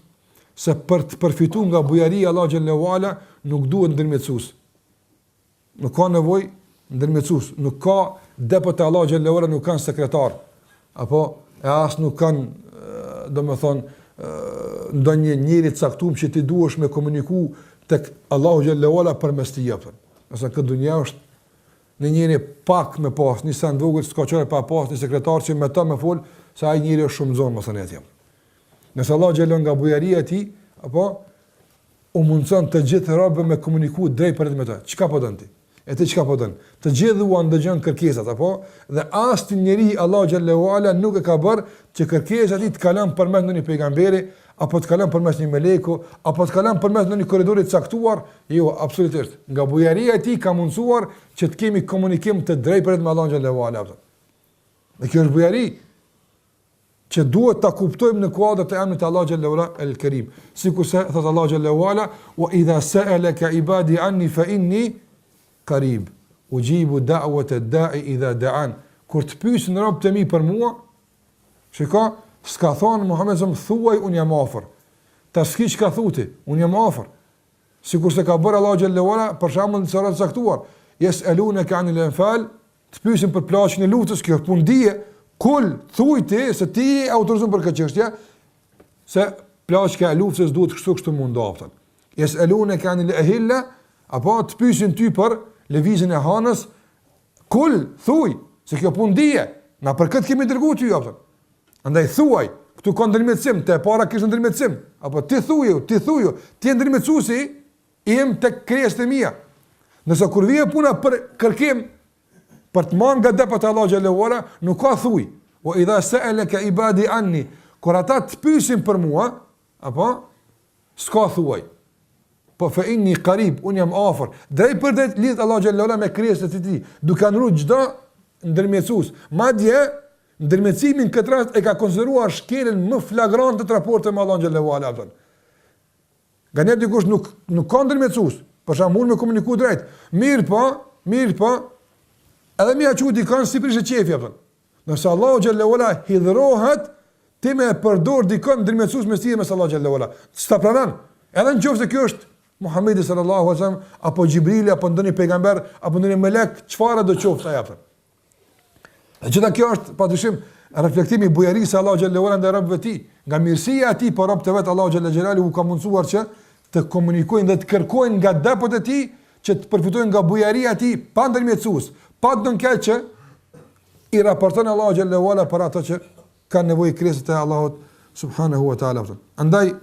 se për të përfituar nga bujaria Allahu xhallahu ala nuk duhet ndërmjetësues. Nuk ka nevojë ndërmjetësues, nuk ka deputet Allahu xhallahu ala, nuk kanë sekretar, apo as nuk kanë domethënë ndonjë njeri të caktuar që ti duhesh me komuniku tek Allahu xhallahu ala përmes tij apo. Nëse këtë dunja është në njëri pak me pas, një sa ndvogël s'ka çfarë pa pas, një sekretar që me ta më fol, se ai njeri është shumë zonë mos anë. Nëse Allahu xhallahu nga bujaria e tij, apo u mundson të gjithë robë me komuniku drejt për me ta. Çka po don ti? E ti çka po don? Të gjithë u ndëgjon kërkesat apo dhe as njeri Allahu xhallahu ala nuk e ka bërë që kërkesat i të kalon përmes ndonjë pejgamberi apo të kalon përmes një meleku apo të kalon përmes ndonjë korridori të caktuar, jo, absolutisht. Nga bujaria e tij ka mundsuar që të kemi komunikim të drejtë me Allahun xhallahu ala. Dhe kjo është bujari që duhet ta kuptojmë në kuadër të emrit të Allahu xhallahu ala el Kerim. Sikur se thot Allahu xhallahu ala, "Wa idha sa'alaka ibadi anni fa inni qarib, ujibu da'wata ad-da'i idha da'an." Kur të pyesin robët e mi për mua, shiko, s'ka thonë Muhammed sallallahu thuaj unë jam afër. Ta s'ki çka thuti, unë jam afër. Sikur se ka bërë Allahu xhallahu ala për shembull në çfarë caktuar. Yes'alunaka 'anil anfal, të pyesin për plaçin e luftës, kjo punë dije. Kul thuaj ti se ti je autorizuar për këtë çështje, se plaçka e luftës duhet kështu mundafton. Yes'alunaka 'anil ahilla, apo të pyesin ty për lëvizjen e hanës, kul thuaj se kjo punë dije. Na për këtë kemi dërguar ty apo. Andaj thuaj, këtu ka ndërmjetësim, te para kishte ndërmjetësim, apo ti thuaj, ti je ndërmjetësuesi im tek krijesat e mia. Nëse kur vjen puna për kërkim për të marrë nga deputet Allahu xhallahu ala, nuk ka thuaj. Wa idha sa'alaka ibadi anni, kur ata të pyesin për mua, apo s'ka thuaj. Po fa inni qarib, unë jam afër. Drejt për drejt lidh Allahu xhallahu ala me krijesat e tij, duke ndruar çdo ndërmjetësues. Madje ndërmjetësimin këtë rast e ka konsideruar shkelën më flagrante të raportit me Allahun xhallahu ala. Ganë dikush nuk ka ndërmjetësues, për shembull me komuniku drejt. Mirë po, edhe mia çudi kanë si prishë qefi apo. Nëse Allahu xhallahu ala hidhrohet, ti më përdor dikon ndërmjetësues mes tij dhe mes Allahu xhallahu ala. S'ta pranon. Edhe nëse kjo është Muhamedi sallallahu alaihi wasallam apo Xhibrili apo ndonjë pejgamber apo ndonjë melek, çfarë do qoftë ai apo. Gjitha kjo është padyshim reflektimi i bujarisë së Allahu xhallahu ala ndaj robëve të tij, nga mirësia e tij për robët e vet. Allahu xhallahu xhelalu u ka mundsuar që të komunikojnë dhe të kërkojnë nga deputet e tij që të përfitojnë nga bujaria e tij pa ndërmjetësues, pa donjë që i raporton Allahu xhallahu ala për ato që kanë nevojë krijesat e Allahut subhanahu wa taala. Andaj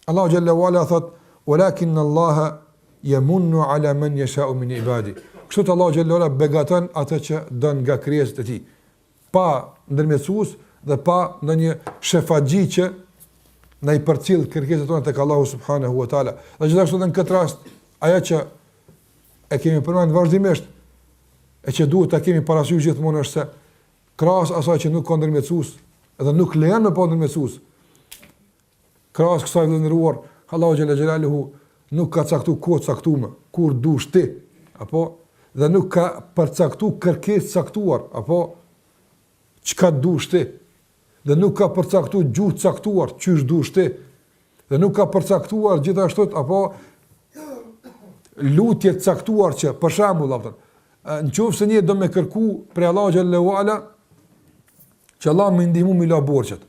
Allahu xhallahu ala thot: "Walakin Allah yamunnu ala man yasha'u min ibadi. Kështu të Allahu xhallahu ala begaton atë që don nga krijesat e tij, pa ndërmjetësues dhe pa ndonjë shefatxhi që na i përcjell kërkesat tona tek Allahu subhanahu wa taala. Dhe gjithashtu në këtë rast, ajo që e kemi përmendur vazhdimisht e që duhet ta kemi parasysh gjithmonë është se krahas asaj që nuk ka ndërmjetësues dhe nuk lejon me pa ndërmjetësues, krahas kësaj vlerëruar, Allahu xhalla xhelaluhu nuk ka caktuar kohë caktuar kur dush ti, apo dhe nuk ka përcaktuar kërkesë caktuar, apo çka dush ti, dhe nuk ka përcaktuar gjuhë caktuar çysh dush ti, dhe nuk ka përcaktuar gjithashtu apo lutje caktuar që për shembull nëse një do me kërku për Allahu xhallahu ala që Allah më ndihmu me la borxhet.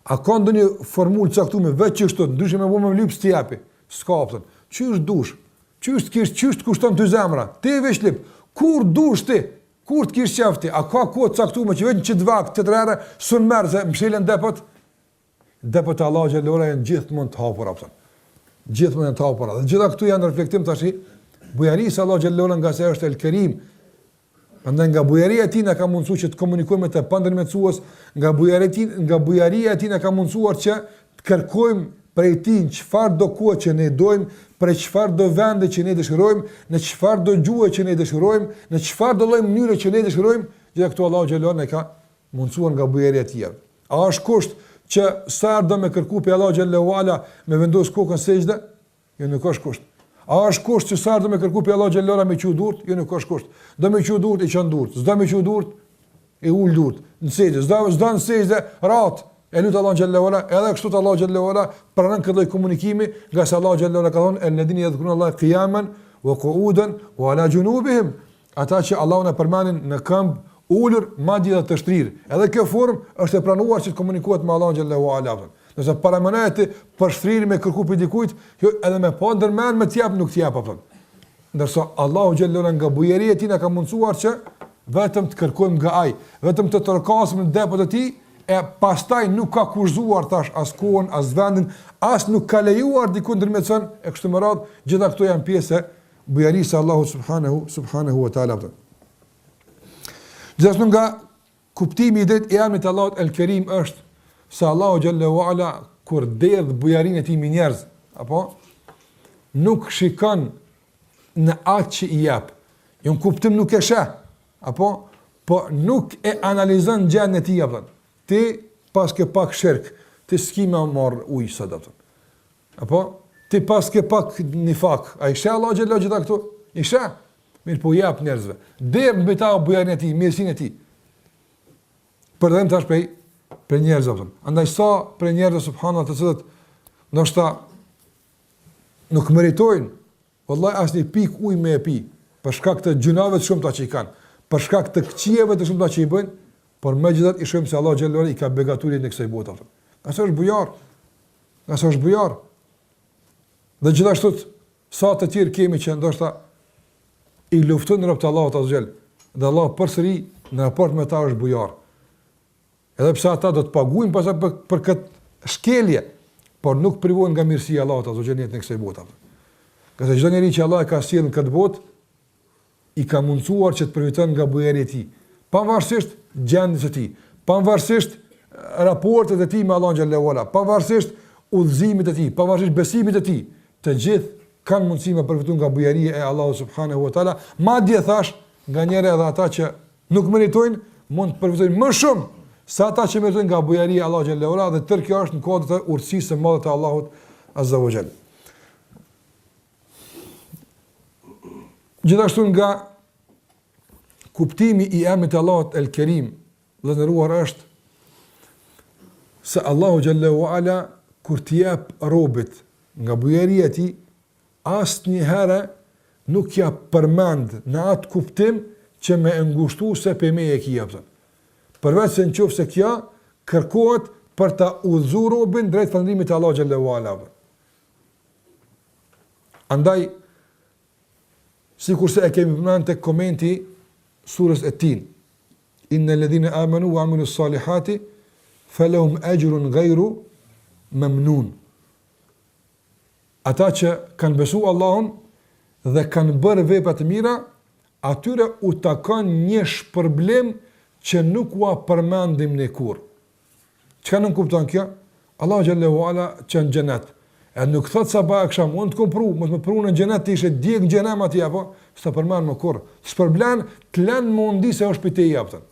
A ka ndonjë formulë caktuar veç çështë, ndryshe me vëmë lyp sti japi. S'ka opton. Çysh dush? Çysh të kushton ty zemra? Ti veç lip. Kur dush ti? Kur të kish qefti? A ka kohë caktuar që vetëm çt vakt të trera sun merr se mshelen depot? Depot Allahu xhallahu ala janë gjithmonë të hapura opton. Gjithmonë janë të hapura. Dhe gjitha këtu janë reflektim tash bujarisë Allahu xhallahu ala nga se është El Kerim. Andaj nga bujaria e tij na ka mundsuar që të komunikojmë me të pandërmjetësues, nga bujaria e tij na ka mundsuar që të kërkojmë prej tij çfarë do kohë që ne dojmë, për çfarë do vende që ne dëshirojmë, në çfarë do gjuhë që ne dëshirojmë, në çfarë do lloj mënyre që ne dëshirojmë, gjithë këto Allahu xhallahu na ka mundsuar nga bujaria e tij. A është kusht që sa do me kërku pe Allahu xhallahu ala me vendos kokën sejdë? Jo, nuk është kusht. A është kusht që sa do me kërku pe Allahu xhallahu ala me qiu durt? Jo, nuk është kusht. Do me qiu durt i çon durt, s'do me qiu durt e ul durt. Në sejdë, s'do në sejdë rat. E lut Allahu xhallahu ala, edhe kështu të Allahu xhallahu ala pranon këtë lloj komunikimi, nga se Allahu xhallahu ala ka thonë alladhina yadhkuruna Allaha qiyaman wa qu'udan wa ala junubihim. Ata që Allahu na përmendin në këmbë, ulur, madje edhe të shtrirë. Edhe kjo formë është e pranuar që të komunikohet me Allahun xhallahu ala. Nëse paramanete për shtrirë me kërku për dikujt, jo edhe me pa ndërmend me t'jap nuk t'jap apo. Ndërsa Allahu xhallahu ala nga bujaria e tij na ka mundsuar që vetëm të kërkojmë nga ai, vetëm të tërkasim në depot e tij, e pastaj nuk ka kurzuar tash as kohën, as vendin, as nuk ka lejuar diku ndërmjetson e kështu me radhë, gjitha këto janë pjesë bujarisë Allahu subhanahu wa taala. Gjithashtu nga kuptimi i drejtë i emrit Allahut El Kerim është se Allahu xhallahu ala kur derdh bujarinë e tij me njerëz, apo nuk shikon në atë që i jap. Jo në kuptim nuk e sheh, apo po nuk e analizon gjendjen e tij apo. Ti pas ke pak shirk, ti s'ki me marr ujë sot apo. Apo ti pas ke pak nifak, ai sheh Allahu xhallahu gjitha këtu, i sheh. Mirë po jap njerëzve. Derdh mbi ta bujarinë e tij, mirësinë e tij. Për dhënë tash për njerëz apo. Andaj sa për njerëz subhanallahu të cilët ndoshta nuk meritojnë wallahi asnjë pikë ujë me e pi, për shkak të gjunave të shumta që i kanë, për shkak të këqijeve të shumta që i bëjnë, por megjithatë i shohim se Allah xhallahu i ka begaturin në kësaj bote apo. Qase është bujar. Qase është bujar. Dhe gjithashtu sa të tjerë kemi që ndoshta i luftojnë rrobat e Allahut azhjal, dhe Allah përsëri në raport me ta është bujar. Edhe pse ata do të paguajnë pastaj për këtë shkelje, por nuk privojnë nga mirësia e Allahut azhjal në kësaj bote. Qase çdo njeri që Allah e ka sjellë në këtë botë i ka mundsuar që të përfiton nga bujaria e tij, pavarësisht gjendjes së tij, pavarësisht raportet e tij me Allahun xhallahu ala, pavarësisht udhëzimit të tij, pavarësisht besimit të tij, të gjithë kanë mundësi me përfituar nga bujaria e Allahut subhanahu wa taala, madje thash nga njëra edhe ata që nuk meritojnë mund të përfitojnë më shumë se ata që meritojnë nga bujaria e Allahut xhallahu ala, dhe tërë kjo është në kodrat e urtësisë së madhe të Allahut azza wa jall. Gjithashtu nga kuptimi i emrit Allahut El Kerim, vëllëruar, është se Allahu xhallahu ala kur t'i jep robit nga bujaria e tij, asnjëherë nuk ja përmend në atë kuptim që me ngushtu se pe me e kia pëtën. Përveç se në qofë se kja kërkohet për ta udhëzuar robin drejt falëndrimit të Allahu xhallahu ala. Andaj, si kurse e kemi përmend tek komenti surës At-Tin, innal ladhina amanu wa amilus salihati falahum ajrun ghayru mamnun. Ata që kanë besu Allahun dhe kanë bërë vepra të mira, atyre u takon një shpërblim që nuk ua përmendim ne kur. Çka nuk kupton kjo? Allahu xhallahu ala që në xhenet. E nuk thot sa ba akşam, unë të kom pru, mos më pru në xhenet të ishe djeg xhenem atje apo, s'ta përmend më kurr. Shpërblen të lën mundi se është pite japtën.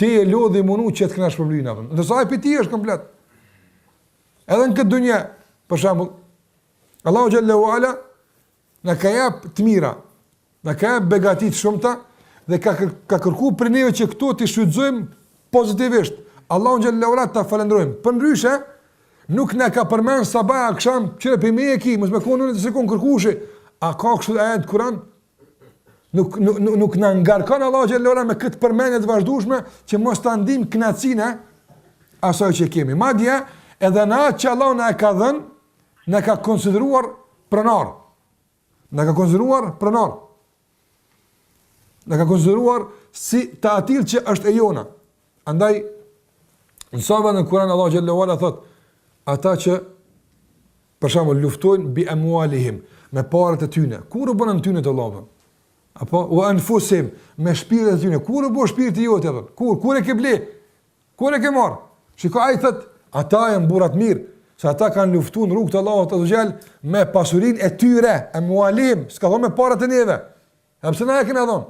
Ti e lodhi munu që të kënash shpërblin apo. Ndërsa ai piti është komplet. Edhe në këtë dunjë, për shembull, Allahu xhallahu ala na ka jap të mira, na ka jap begati të shumta dhe ka kërkuar për neve që këto të shfrytëzojmë pozitivisht. Allahu xhallahu ala ta falenderojmë. Përndryshe nuk na ka përmend sabah akşam çfarë për me ki, mos më konë në sekond kërkushi. A ka kështu ajet Kur'an? Nuk na ngarkon Allahu xhallahu ala me këtë përmendje të vazhdueshme që mos ta ndim kënaqësinë asaj që kemi. Madje edhe na që Allahu na ka dhënë, na ka konsideruar pronar. Na ka konsideruar pronar. Na ka konsideruar si të atil që është e jona. Andaj në sabah në Kur'an Allahu xhallahu ala thot ata që për shembull luftojnë bi amwalihim me parët e tyre. Kur u bënën tyre të Allahut? Apo u anfusim me shpirtin e tyre. Kur u bë shpirti jote apo? Kur e ke ble? Kur e ke marr? Shikoj ai thot ata janë burra të mirë, se ata kanë luftuar në rrugt të Allahut azza xal me pasurinë e tyre, amwalim, s'ka thonë me parët e neve. A pse na e kena dhënë?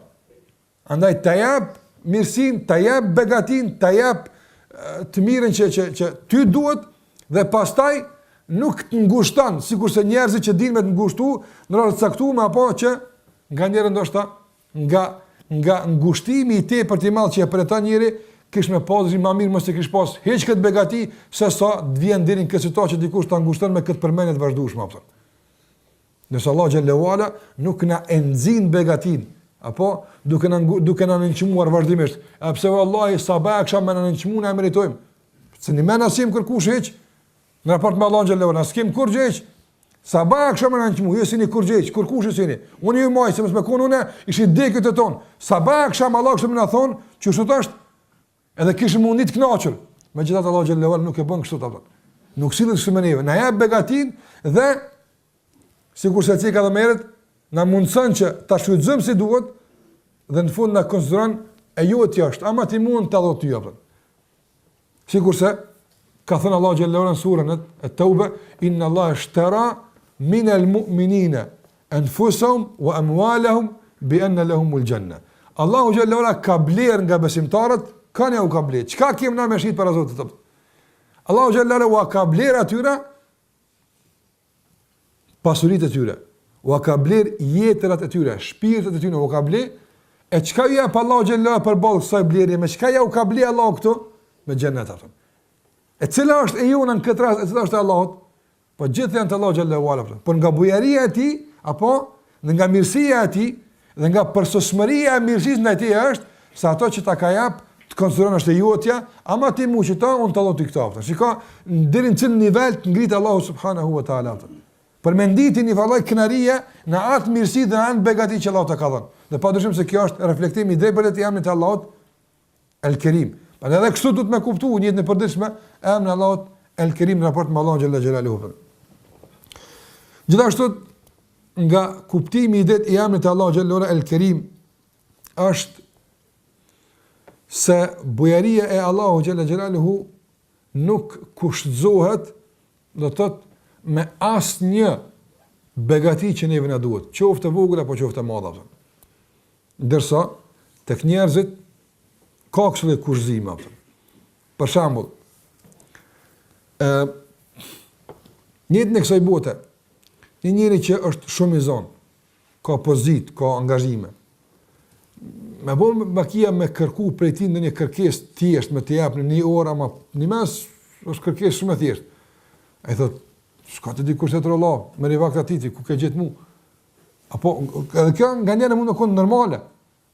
Andaj ta jap mirësinë, ta jap begatin, ta jap të mirën që ty duhet dhe pastaj nuk të ngushton, sikurse njerëzit që dinë me të ngushtu në rreth caktuar apo që nganjëherë ndoshta nga ngushtimi i tepërt i madh që e preton njëri, kish me pasë më mirë mos e kish pas hiç këtë begati se sa të vjen deri në këtë situatë që dikush ta ngushton me këtë përmendje të vazhdueshme apo. Nëse Allah xhallahu ala nuk na enzin begatin apo duke na nënçmuar vazhdimisht. A pse vallahi sabah akşam na nënçmuan e meritojmë. Se ne më nasim kërkush hiç në raport me Allah xhallahu ala, s'kem kur gjë. Sabah akşam na nënçmuan, jo sini kur gjë, kërkush sini. Unë ju maj se mos më kon unë, ishi dekët e ton. Sabah akşam Allah kështu më na thon, që sot është edhe kishim mundi të kënaqur. Megjithatë Allah xhallahu ala nuk e bën kështu apo. Nuk sillet kështu me neve. Na jap begatin dhe sikurse ti ka dhënë na mundson që ta shfrytëzojmë si duhet dhe në fund na konsideron e jot jashtë, ama ti mund ta dhot ty apo. Sikurse ka thënë Allah xhallahu në surën At-Tauba, inna Allah ishtara min al-mu'minina anfusahum wa amwalahum bi anna lahumul janna. Allahu xhallahu ka bler nga besimtarët, kanë u ka bler. Çka kemi na me shit para Zotit apo? Allahu xhallahu ka bler atyra pasuritë e tyre. U ka bler jetërat e tyre, shpirtet e tyre u ka bler. E çka ju jep Allahu xhallahu për ballë kësaj blerje, me çka ja u ka bler Allahu këtu? Me xhenet atë. E cila është e jona në këtë rast, e cila është e Allahut? Po gjithë janë të Allahu xhallahu ala. Por nga bujaria e tij, apo nga mirësia e tij dhe nga përsosmëria e mirësisë ndaj tij është se ato që ta ka jap të konsideron është e jotja, ama ti mua që ta unë të dhot i këto. Shikoj deri në çfarë nivel të ngrit Allahu subhanahu wa taala. Për me nditi një vallaj kënarie në atë mirësi dhe në atë begati që Allah të ka dhënë. Dhe pa dyshim se kjo është reflektimi i drejtpërdrejtë i emrit të Allahut El-Kerim. Por edhe kështu duhet me kuptu një jetë në përditshme emrin e Allahut El-Kerim në raport me Allahun xhalla xhelaluhu. Gjithashtu nga kuptimi i drejtë i emrit të Allahut xhalla El-Kerim është se bujaria e Allahut xhalla xhelaluhu nuk kushtzohet, do të thotë me asnjë begati që neve na duhet, qoftë vogël apo qoftë e madhe. Ndërsa tek njerëzit ka kështu kushzim apo. Për shembull, një në kësaj bote, një njeri që është shumë i zonë, ka pozitë, ka angazhime. Me bon makia me kërku prej tij ndonjë kërkesë thjesht me të jap në një orë, ama në mes është kërkesë shumë e thjeshtë. Ai thotë s'ka të dikush tjetër Allah, me rivakt atiti, ku ke gjetë mu. Apo, edhe kjo nga njëre mund në kënë normale.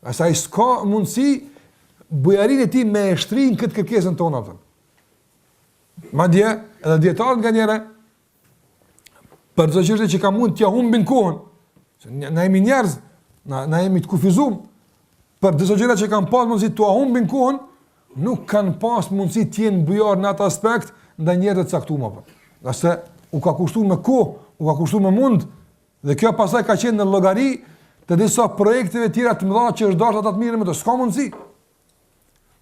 Asaj s'ka mundësi bujarin e ti me eshtrin këtë kërkesën tonë. Ma dje, edhe djetarët nga njëre, për të qështë që ka mund t'ja humbin kohën, na jemi njerëz, na jemi të kufizum, për të gjëra që kanë pas mundësi t'ja humbin kohën, nuk kanë pas mundësi t'jenë bujar në atë aspekt nda njerët caktuar. Nëse u ka kushtuar me kohë, u ka kushtuar me mund, Dhe kjo pasaj ka qenë në llogari të disa projekteve tjera të mëdha që është dashur ata të mirë me to, s'ka mundësi.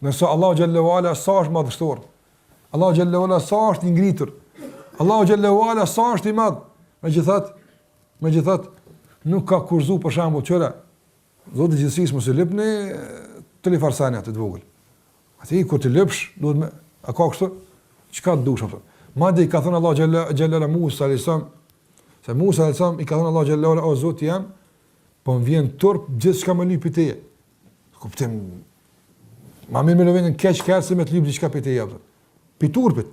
Nëse Allahu xhallahu ala sa është madhështor, Allahu xhallahu ala sa është i ngritur, Allahu xhallahu ala sa është i madh, megjithatë nuk ka kurzu për shembull çora. Zoti i gjithësisë mos e lëpni të li farsani atë të vogël. Atë kur të lëpsh duhet me a ka kështu? Çka dush atë? Madje i ka thënë Allahu xhallahu Musa alayhis salam, se Musa alayhis salam i ka thënë Allahu xhallahu o Zoti jam, po më vjen turp gjithçka më lypi teje. Kuptim. Ma mirë me lovën keq kërse me të lyp diçka pe teje. Pi turpit.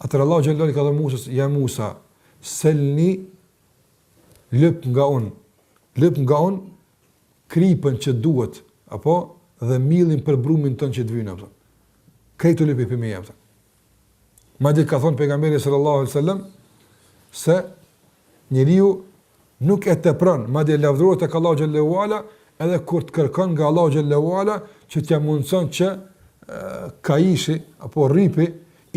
Atëra Allahu xhallahu i ka thënë Musa, ja Musa, selni lëp nga unë kripën që duhet, apo dhe millin për brumin tënë që të vynë, apo. Krejtu lëpi për me jepë. Madje ka thonë pejgamberi sallallahu alaihi wasallam se njeriu nuk e tepron, madje lavdërohet tek Allahu xhallahu ala edhe kur të kërkon nga Allahu xhallahu ala që t'ia mundson që kaishi apo rripi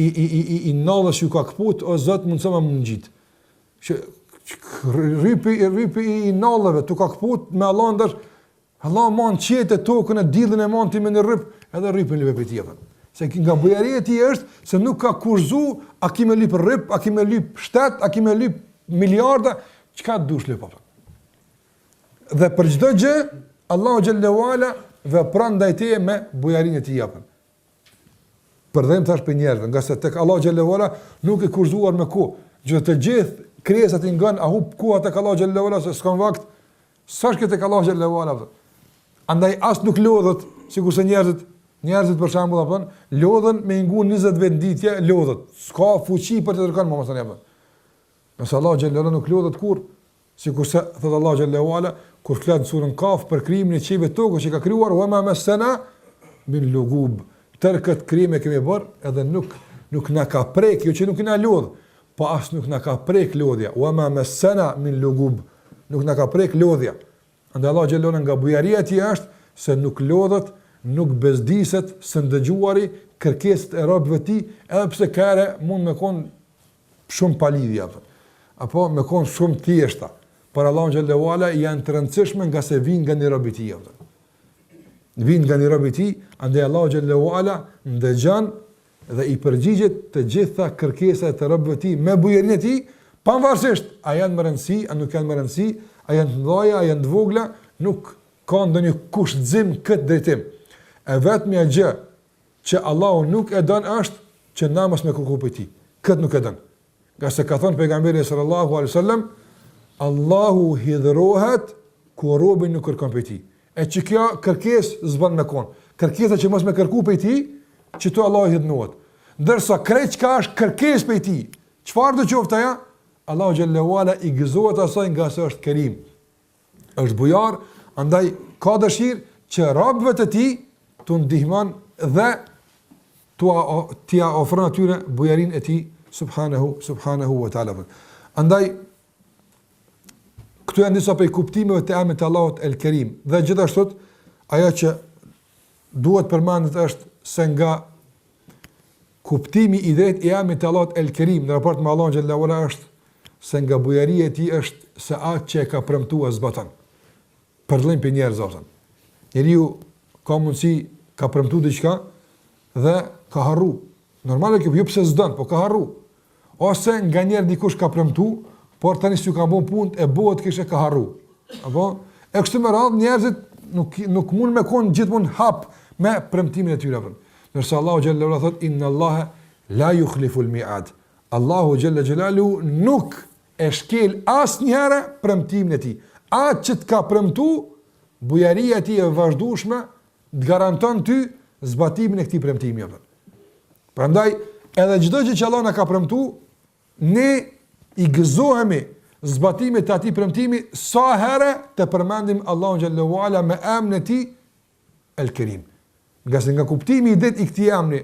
i nallësh ju ka kput o Zot mundson më ngjit. Rripi i nallëve tu ka kput me Allah ndër Allah mon qete tokën e dillën e monti me në rrip, edhe rripin lipe për tjetën. Se nga bujaria e ti është se nuk ka kurzu, a ki me lip rrip, a ki me lip shtet, a ki me lip miliarda, qka të dush lipa? Dhe për çdo gjë, Allahu xhallahu ala vepron ndaj teje me bujarinë e tij japën. Për dhem tash për njerëzve, nga se tek Allahu xhallahu ala nuk e kurzuar me kohë. Të gjithë krijesat i ngan, a hub koha tek Allahu xhallahu ala se s'kan vakt. Sa është tek Allahu xhallahu ala. Andaj as nuk lodhet, sikur se njerëzit për shembull apo lodhen me ngun 20 vet ditje, lodhet. S'ka fuqi për të kërkuar më mos anë. Nëse Allahu xhallahu ala nuk lodhet kurr, sikur se thot Allahu xhallahu ala kur flet surën Kaf për krijimin e qive tokës që ka krijuar, wa ma masana min lugub. Tërkët krijim e kemi bërë edhe nuk na ka prek, jo që nuk na lodh, po as nuk na ka prek lodhja. Wa ma masana min lugub. Nuk na ka prek lodhja. Andaj Allahu xhallahu nga bujaria e tij është se nuk lodhet, nuk bezdiset, së ndëgjuari kërkesat e robëve të tij, edhe pse kare mund me kon shumë palidhje apo me kon shumë thjeshta. Por Allahu xhallahu ala janë të rëndësishme nga se vijnë nga një rob i tij. Vijnë nga një rob i tij, andaj Allahu xhallahu ala ndëgjon dhe i përgjigjet të gjitha kërkesat e robëve të tij me bujarinë e tij, pavarësisht a janë më rëndësi, a nuk janë më rëndësi, a janë të mëdha, a janë të vogla, nuk ka ndonjë kushtëzim këtë drejtim. E vetmja gjë që Allahu nuk e don është që na mos me kërkojmë për tij. Këtë nuk e don. Nga se ka thënë pejgamberi sallallahu alaihi wasallam, Allahu hidhrohet ku robi nuk kërkon për tij. E që kjo kërkesë s'bën me kon. Kërkesa që mos me kërku për tij, që to Allahu hidhnohet. Ndërsa krejt çka është kërkesë për tij, çfarë do qoftë ajo? Allahu xhallahu ala i gëzohet asaj nga se është Kerim. Është bujar, andaj ka dëshirë që robëve të tij t'u ndihmon dhe t'ia ofron atyre bujarinë e tij subhanahu wa taala. Andaj këtu janë disa prej kuptimeve të emrit të Allahut El Kerim. Dhe gjithashtu ajo që duhet përmendet është se nga kuptimi i drejtë i emrit të Allahut El Kerim në raport me Allahun xhallahu ala është se nga bujaria e tij është se atë që e ka premtuar zbaton. Përllim për njerëzve. Njeriu ka mundësi ka premtuar diçka dhe ka harru. Normale kjo jo pse s'don, po ka harru. Ose nganjëherë dikush ka premtuar, por tani s'u ka bën punë e bëhet kishte ka harru. Apo e kështu me radhë njerëzit nuk mund me kon gjithmonë hap me premtimin e tyre. Ndërsa Allahu xhallahu ala thot inna Allaha la yukhlifu al-mi'ad. Allahu xhalla xhelalu nuk e shkel asnjëherë premtimin e tij. Atë që të ka premtu, bujaria e tij e vazhdueshme të garanton ty zbatimin e këtij premtimi. Prandaj edhe çdo gjë që Allah na ka premtu, ne i gëzohemi zbatimit të atij premtimi sa herë të përmendim Allahun xhallahu ala me emrin e tij El Kerim. Nga kuptimi i drejtë i këtij emri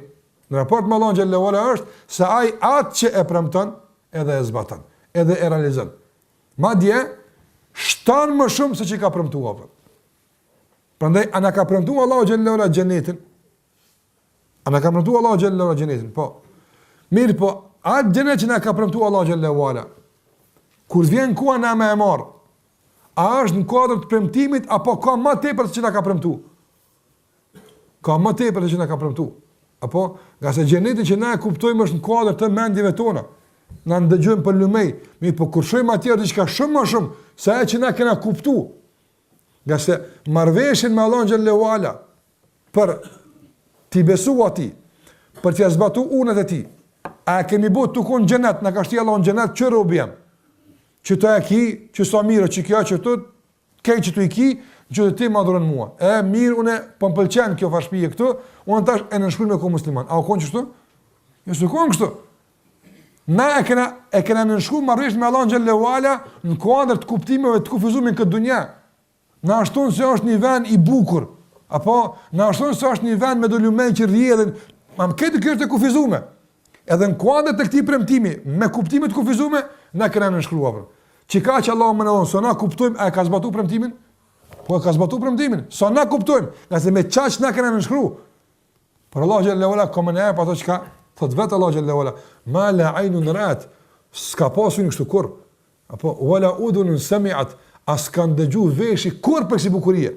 në raport me Allahun xhallahu ala është se ai atë që e premton edhe e zbaton, edhe e realizon. Madje shton më shumë se që ka premtuar. Prandaj ana ka premtuar Allahu xhallahu ala xhenetin. Ana ka premtuar Allahu xhallahu ala xhenetin. Po. Mirë po, atë xhenet që na ka premtuar Allahu xhallahu ala. Kur vjen koha na më e marr, a është në kuadër të premtimit apo ka më tepër se që na ka premtuar? Ka më tepër se që na ka premtuar. Apo, nga se xheneti që na e kuptojmë është në kuadër të mendjeve tona. Na ndëgjojmë për lumej, mi po kur shohim atje diçka shumë më shumë se ajo që na kena kuptuar. Nga se marrveshjen me Allahun xhallahu ala për t'i besu ati, për t'ja zbatu unet e ti, a kemi bu të kun gjenet, në ka shti Allah në gjenet, që robjem, që të e ki, që sa mirë, që kja, që të, kej që të i ki, që të ti madhurën mua. E mirë, une, po më pëlqen kjo fashpije këtu, unë tash e nënshkull me ko musliman. A o konë qështu? Jo së konë kështu. Na e kena nënshkull marrëvesh me Allah në xhallahu ala në kuadër të kuptimeve të kufizumin këtë dunja. Na ashton se është një vend i bukur, apo na ashton se është një vend me do lumen që rrjedhin, ma më këtë kjo është e kufizume. Edhe në kuadër të këtij premtimi, me kuptime të kufizume, na kena nënshkruar. Çka që Allahu më ndon, sa na kuptojmë, a ka zbatuar premtimin? Po ka zbatuar premtimin. Sa na kuptojmë, nga se me çaq na kena nënshkruar. Por Allah xhallahu ala komën e ato çka thot vetë Allah xhallahu ala, ma la aynun ra'at, s'ka pasur kështu kurr. Apo wala udhun sami'at, as kanë dëgjuar veshi kurr për kësaj bukurie.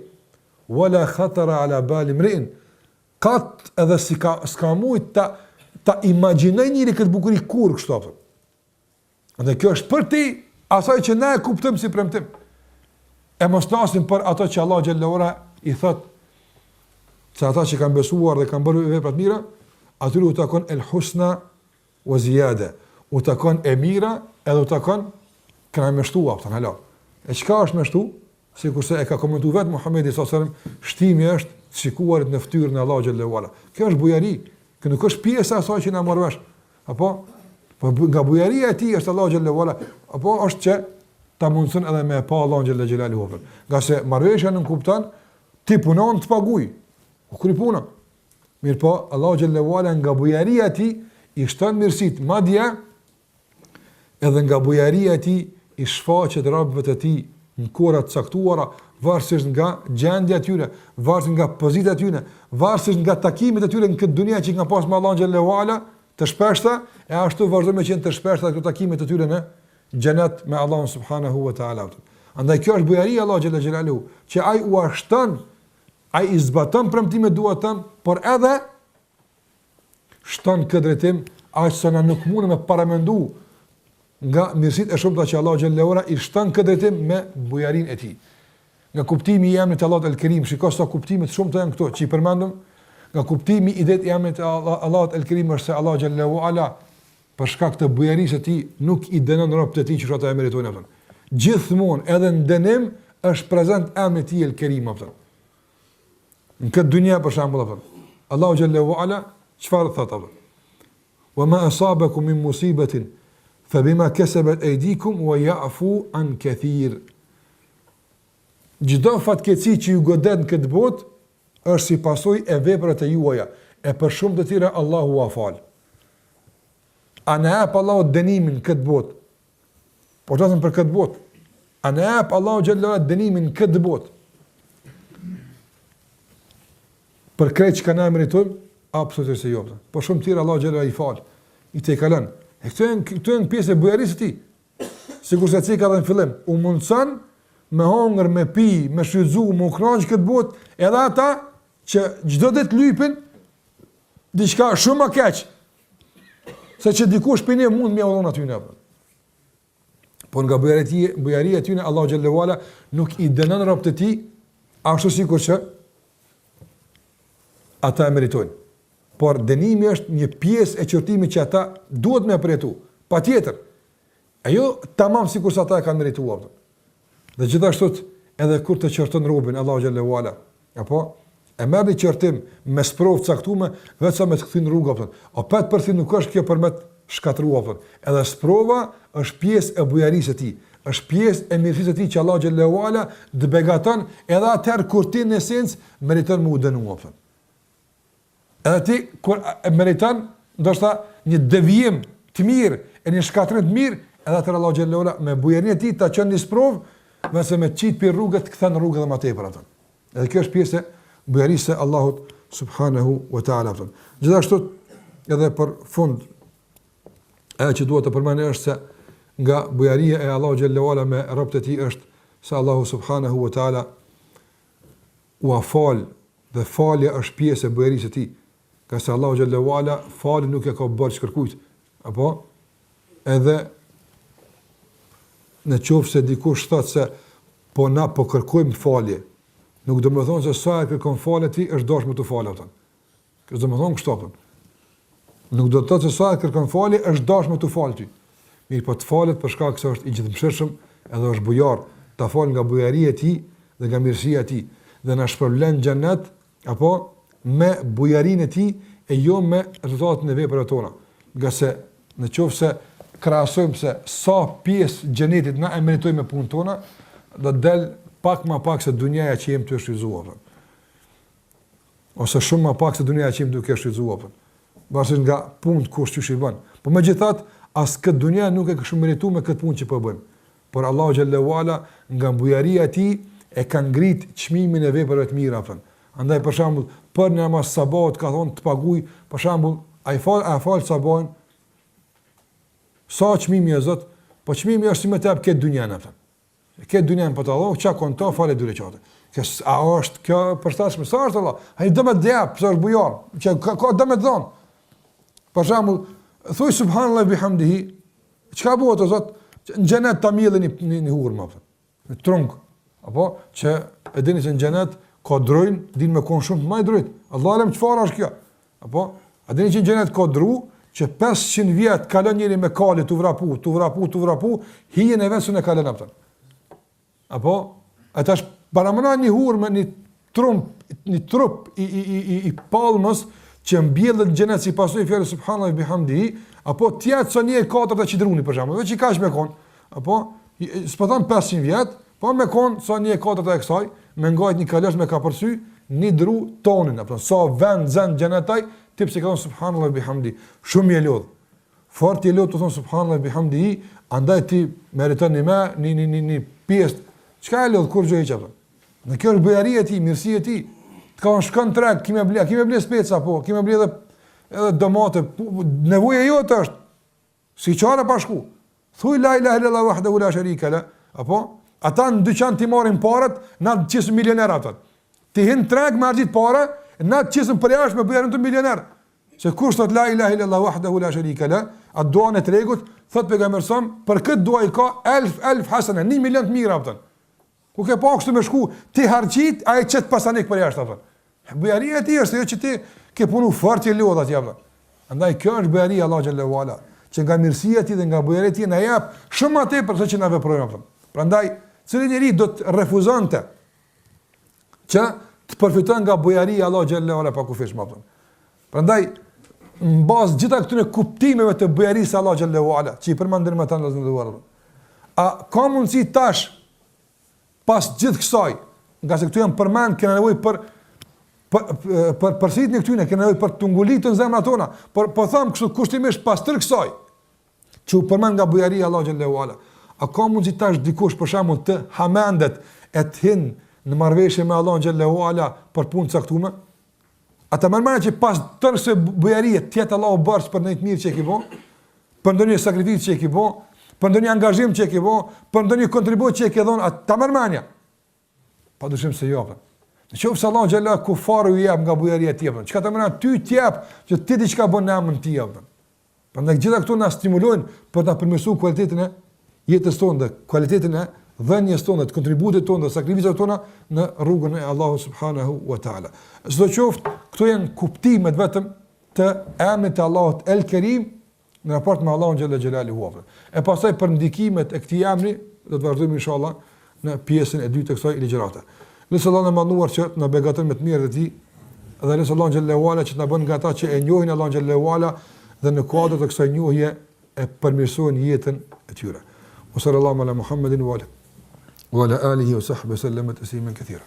Wala khatara ala bal imri'in. Kat edhe s'ka mujt ta imagjinoj njëri këtë bukuri kurr kështu apo. Dhe kjo është për ti, asaj që na e kuptojmë si premtim. E mos flasim për ato që Allah xhallahu ala i thot se ata që kanë besuar dhe kanë bërë vepra të mira, atyre u takon el husna wa ziyada, u takon e mira edhe u takon kanë mështuar aftë hala. E çka është mështu? Sikurse e ka komentuar vetë Muhamedi sallallahu alaihi wasallam, shtimi është shikuarit në fytyrën e Allahut xhallahu ala. Kjo është bujari, që nuk është pjesa e asaj që na morr vesh. Apo nga bujaria e tij është Allahu xhallahu ala, apo është që ta mundson edhe me pa Allahun xhallahu xhelaluhu. Nga se marrveshja nuk kupton ti punon të paguaj. U kry puna. Mirë po, Allahu xhallahu ala nga bujaria e tij i shton mirësitë, madje edhe nga bujaria e tij i shfaqet robëve të tij në kohra të caktuara, varësisht nga gjendja e tyre, varësisht nga pozita e tyre, varësisht nga takimet e tyre në këtë dunjë që kanë pas me Allahun xhallahu ala, të shpeshta, e ashtu vazhdojmë që të shpeshta këto takime të tyre në xhenet me Allahun subhanahu wa taala. Andaj kjo është bujaria e Allahut xhallahu xhelaluhu, që ai u shton, ai i zbaton premtimet duatan, por edhe shton këtë drejtim aq sa na nuk mundem të paramendu nga mirësitë e shumta që Allahu xhallahu ala i shton këtë drejtim me bujarinë e tij. Nga kuptimi i emrit Allahut el-Kerim, shikoj sa kuptime të shumta janë këto që i përmendëm. Nga kuptimi i det i emrit Allahut el-Kerim është se Allahu xhallahu ala për shkak të bujarisë së tij nuk i dënon robët e tij që ata e meritojnë atë. Gjithmonë edhe në dënim është prezant emri i tij el-Kerim atë. Në këtë dunja për shembull atë. Allahu xhallahu ala çfarë thotë atë? Wa ma asabakum min musibatin fabima kasabat aydikum wa ya'fu an kathir. Çdo fatkeqësi që ju godet në këtë botë është si pasojë e veprave të juaja, e për shumë të tjera Allahu ua fal. A na jep Allahu dënimin këtë botë? Po vetëm për këtë botë. A na jep Allahu xhallahu ala dënimin këtë botë? Për krejt që ka na meritojmë, absolutisht jo. Po shumë tjera Allahu xhallahu ala i fal, i te kalon. E këto janë pjesë e bujarisë së tij. Sigurisht se ka dhënë fillim, u mundson me hongër, me pi, me shfrytzu, me ukranë këtë botë, edhe ata që çdo ditë lypin diçka shumë më keq. Se që dikush për ne mund me udhon aty në. Por nga bujaria e tyre Allahu xhallahu ala nuk i dënon robët e tij ashtu sikur që ata e meritojnë. Por dënimi është një pjesë e qortimit që ata duhet me përjetu. Patjetër. Ajo tamam sikur se ata e kanë merituar. Dhe gjithashtu edhe kur të qorton robën Allahu xhallahu ala, apo e merr një qortim me sprovë caktuar vetëm me të kthin rrugë apo. O pat përthi nuk është kjo për me shkatruar apo. Edhe sprova është pjesë e bujarisë së tij. Është pjesë e mirësisë së tij që Allahu xhallahu ala të begaton edhe atëherë kur ti në esencë meriton më u dënuar apo. Edhe ti kur e meriton ndoshta një devijim të mirë e një shkatrim të mirë, edhe atëherë Allahu xhallahu ala me bujarinë e tij ta çon në sprovë, nëse me qitë për rrugët, këthen rrugët dhe ma tepër atën. Edhe kjo është pjesë bujarisë e Allahut subhanahu wa ta'ala. Gjithashtu, edhe për fund, e që duhet të përmeni është se nga bujaria e Allahut xhallahu ala me robët e tij është se Allahu subhanahu wa ta'ala u afal dhe falja është pjesë e bujarisë së tij. Ka se Allahu xhallahu ala falë nuk e ka bërë çkërkujt. Apo edhe në qoftë se dikush thotë se po na po kërkojmë falje, nuk do të thonë se sa e kërkon falje ti është dashur të falë atë. Kjo do të thonë kështu apo. Nuk do të thotë se sa e kërkon falje është dashur të falë ti. Mirë, po të falet për shkak se është i gjithëmshirshëm, edhe është bujar, ta fal nga bujaria e tij dhe nga mirësia e tij dhe na shpërblen xhenet apo me bujarinë e tij e jo me rezultatin e veprave tona. Nga se në qoftë se krahasojmë se sa pjesë xhenetit na e meritojmë me punën tona, do del pak më pak se dunjaja që jemi të shfrytzuar. Ose shumë më pak se dunjaja që jemi duke shfrytzuar. Varësisht nga punë kush çu shibon. Po megjithatë, as këtë dunja nuk e kështu merituar me këtë punë që po bën. Por Allahu xhallahu ala nga bujaria e tij e ka ngrit çmimin e veprave të mira afën. Andaj për shembull, për namaz sabat ka thonë të paguaj, për shembull, ai fal sabatin. Sa çmimi e Zot, po çmimi është si më tepër këtë dunjan afën. Këtë dunjan po të Allahu çka konto falë dy rekate. A është kjo përshtatshme sa është Allah? Ai do më djap, pse është bujar, që ka do më dhon. Për shembull, thuaj subhanallahu bihamdihi, çka bëhet o Zot? Në xhenet ta mielin në hurmë aftë. Në trunk. Apo që e dini se në xhenet ka drojnë, din me kon shumë më drejt. Allahu alem çfarë është kjo? Apo a dini që në xhenet ka dru që 500 vjet kalon njëri me kale tu vrapu, hijen e vesën e kalon aftë. Apo atash baramana një hurmë, një trup i palmës që mbjellet në xhenet si pasojë fjalës subhanallahu bihamdihi, apo tjetë sa një e katërta që druni për shembull, veç i kaq me kon, apo s'po thon 500 vjet, po me kon sa një e katërta e kësaj, me ngajt një kalosh me ka përsy, një dru tonin, apo sa vend zën xhenetaj, tip se ka thon subhanallahu bihamdihi, shumë i lodh. Fort i lodh të thon subhanallahu bihamdihi, andaj ti meriton një pjesë. Çka e lodh kur gjë hiç apo? Në kjo është bujaria e tij, mirësia e tij. Të ka shkon treg, kimë ble speca apo, kimë ble edhe domate, nevoja jote është. Si çfarë pa shku? Thuaj la ilaha illallah wahdahu la sharika la, apo ata në dyqan ti marrin parat, na të qisë milioner ata. Ti hin treg me argjit para, na të qisën për jashtë me bujarin të milioner. Se kush thot la ilaha illallah wahdahu la sharika la, atë duan e tregut, thot pejgamberi sa për këtë dua i ka 1000 hasana, 1 milion të mira ata. Ku ke pa kështu me shku, ti harxhit, ai çet pasanik për jashtë ata. Bujaria e tij është ajo që ti ke punu fort i lodh atje apo. Andaj kjo është bujaria Allahu xhallahu ala, që nga mirësia e tij dhe nga bujaria e tij na jap shumë më tepër se që na veprojmë apo. Prandaj, cili njeri do të refuzonte që të përfiton nga bujaria Allahu xhallahu ala pa kufish më apo. Prandaj, mbas gjitha këtyre kuptimeve të bujarisë Allahu xhallahu ala, që i përmendim më tani në duar. A ka mundsi tash pas gjithë kësaj, nga se këtu janë përmend që nevojë për përsëritjen e këtyre, kanë nevojë për tungulitën zemrat tona, por po them kështu kushtimisht pas tërë kësaj, që u përmend nga bujaria Allahu xhallahu ala. A ka mundsi tash dikush për shembull të hamendet e të hin në marrëveshje me Allahun xhallahu ala për punë caktuar? Ata mërmana që pas tërë se bujarie tjetë Allahu bërës për ndonjë të mirë që e ki bo, për ndonjë sakrificë që e ki bo, për ndonjë angazhim që e ki bo, për ndonjë kontribut që e ki dhonë, ata mërmanja. Pa dushim se jo, në qofë se Allahu xhallahu kufarë ju jep nga bujaria tjepën, që ka të mërna ty tjep që ti di që ka bën në emën tjepën. Për në gjitha këtu në stimulojnë për të përmirësuar kualitetin e jetës tonë dhe kualitetin e dhënjes tonë, të kontributit tonë dhe sakrificave tona në rrugën e Allahu subhanahu wa taala. Çdo qoftë, këto janë kuptimet vetëm të emrit të Allahut El Kerim në raport me Allahun xhalla xhelaluhu. E pastaj për ndikimet e këtij emri do të vazhdojmë inshallah në pjesën e dytë të kësaj ligjërate. Lutë Allahun e manduar që na beqaton me të mirë të tij dhe lutë Allahun xhelaluhu ala që na bën nga ata që e njohin Allahun xhelaluhu ala dhe në kuadër të kësaj njohje e përmirësojnë jetën e tyre. Sallallahu ala Muhammedin wa ala alihi wa sahbihi sallam tasliman katira.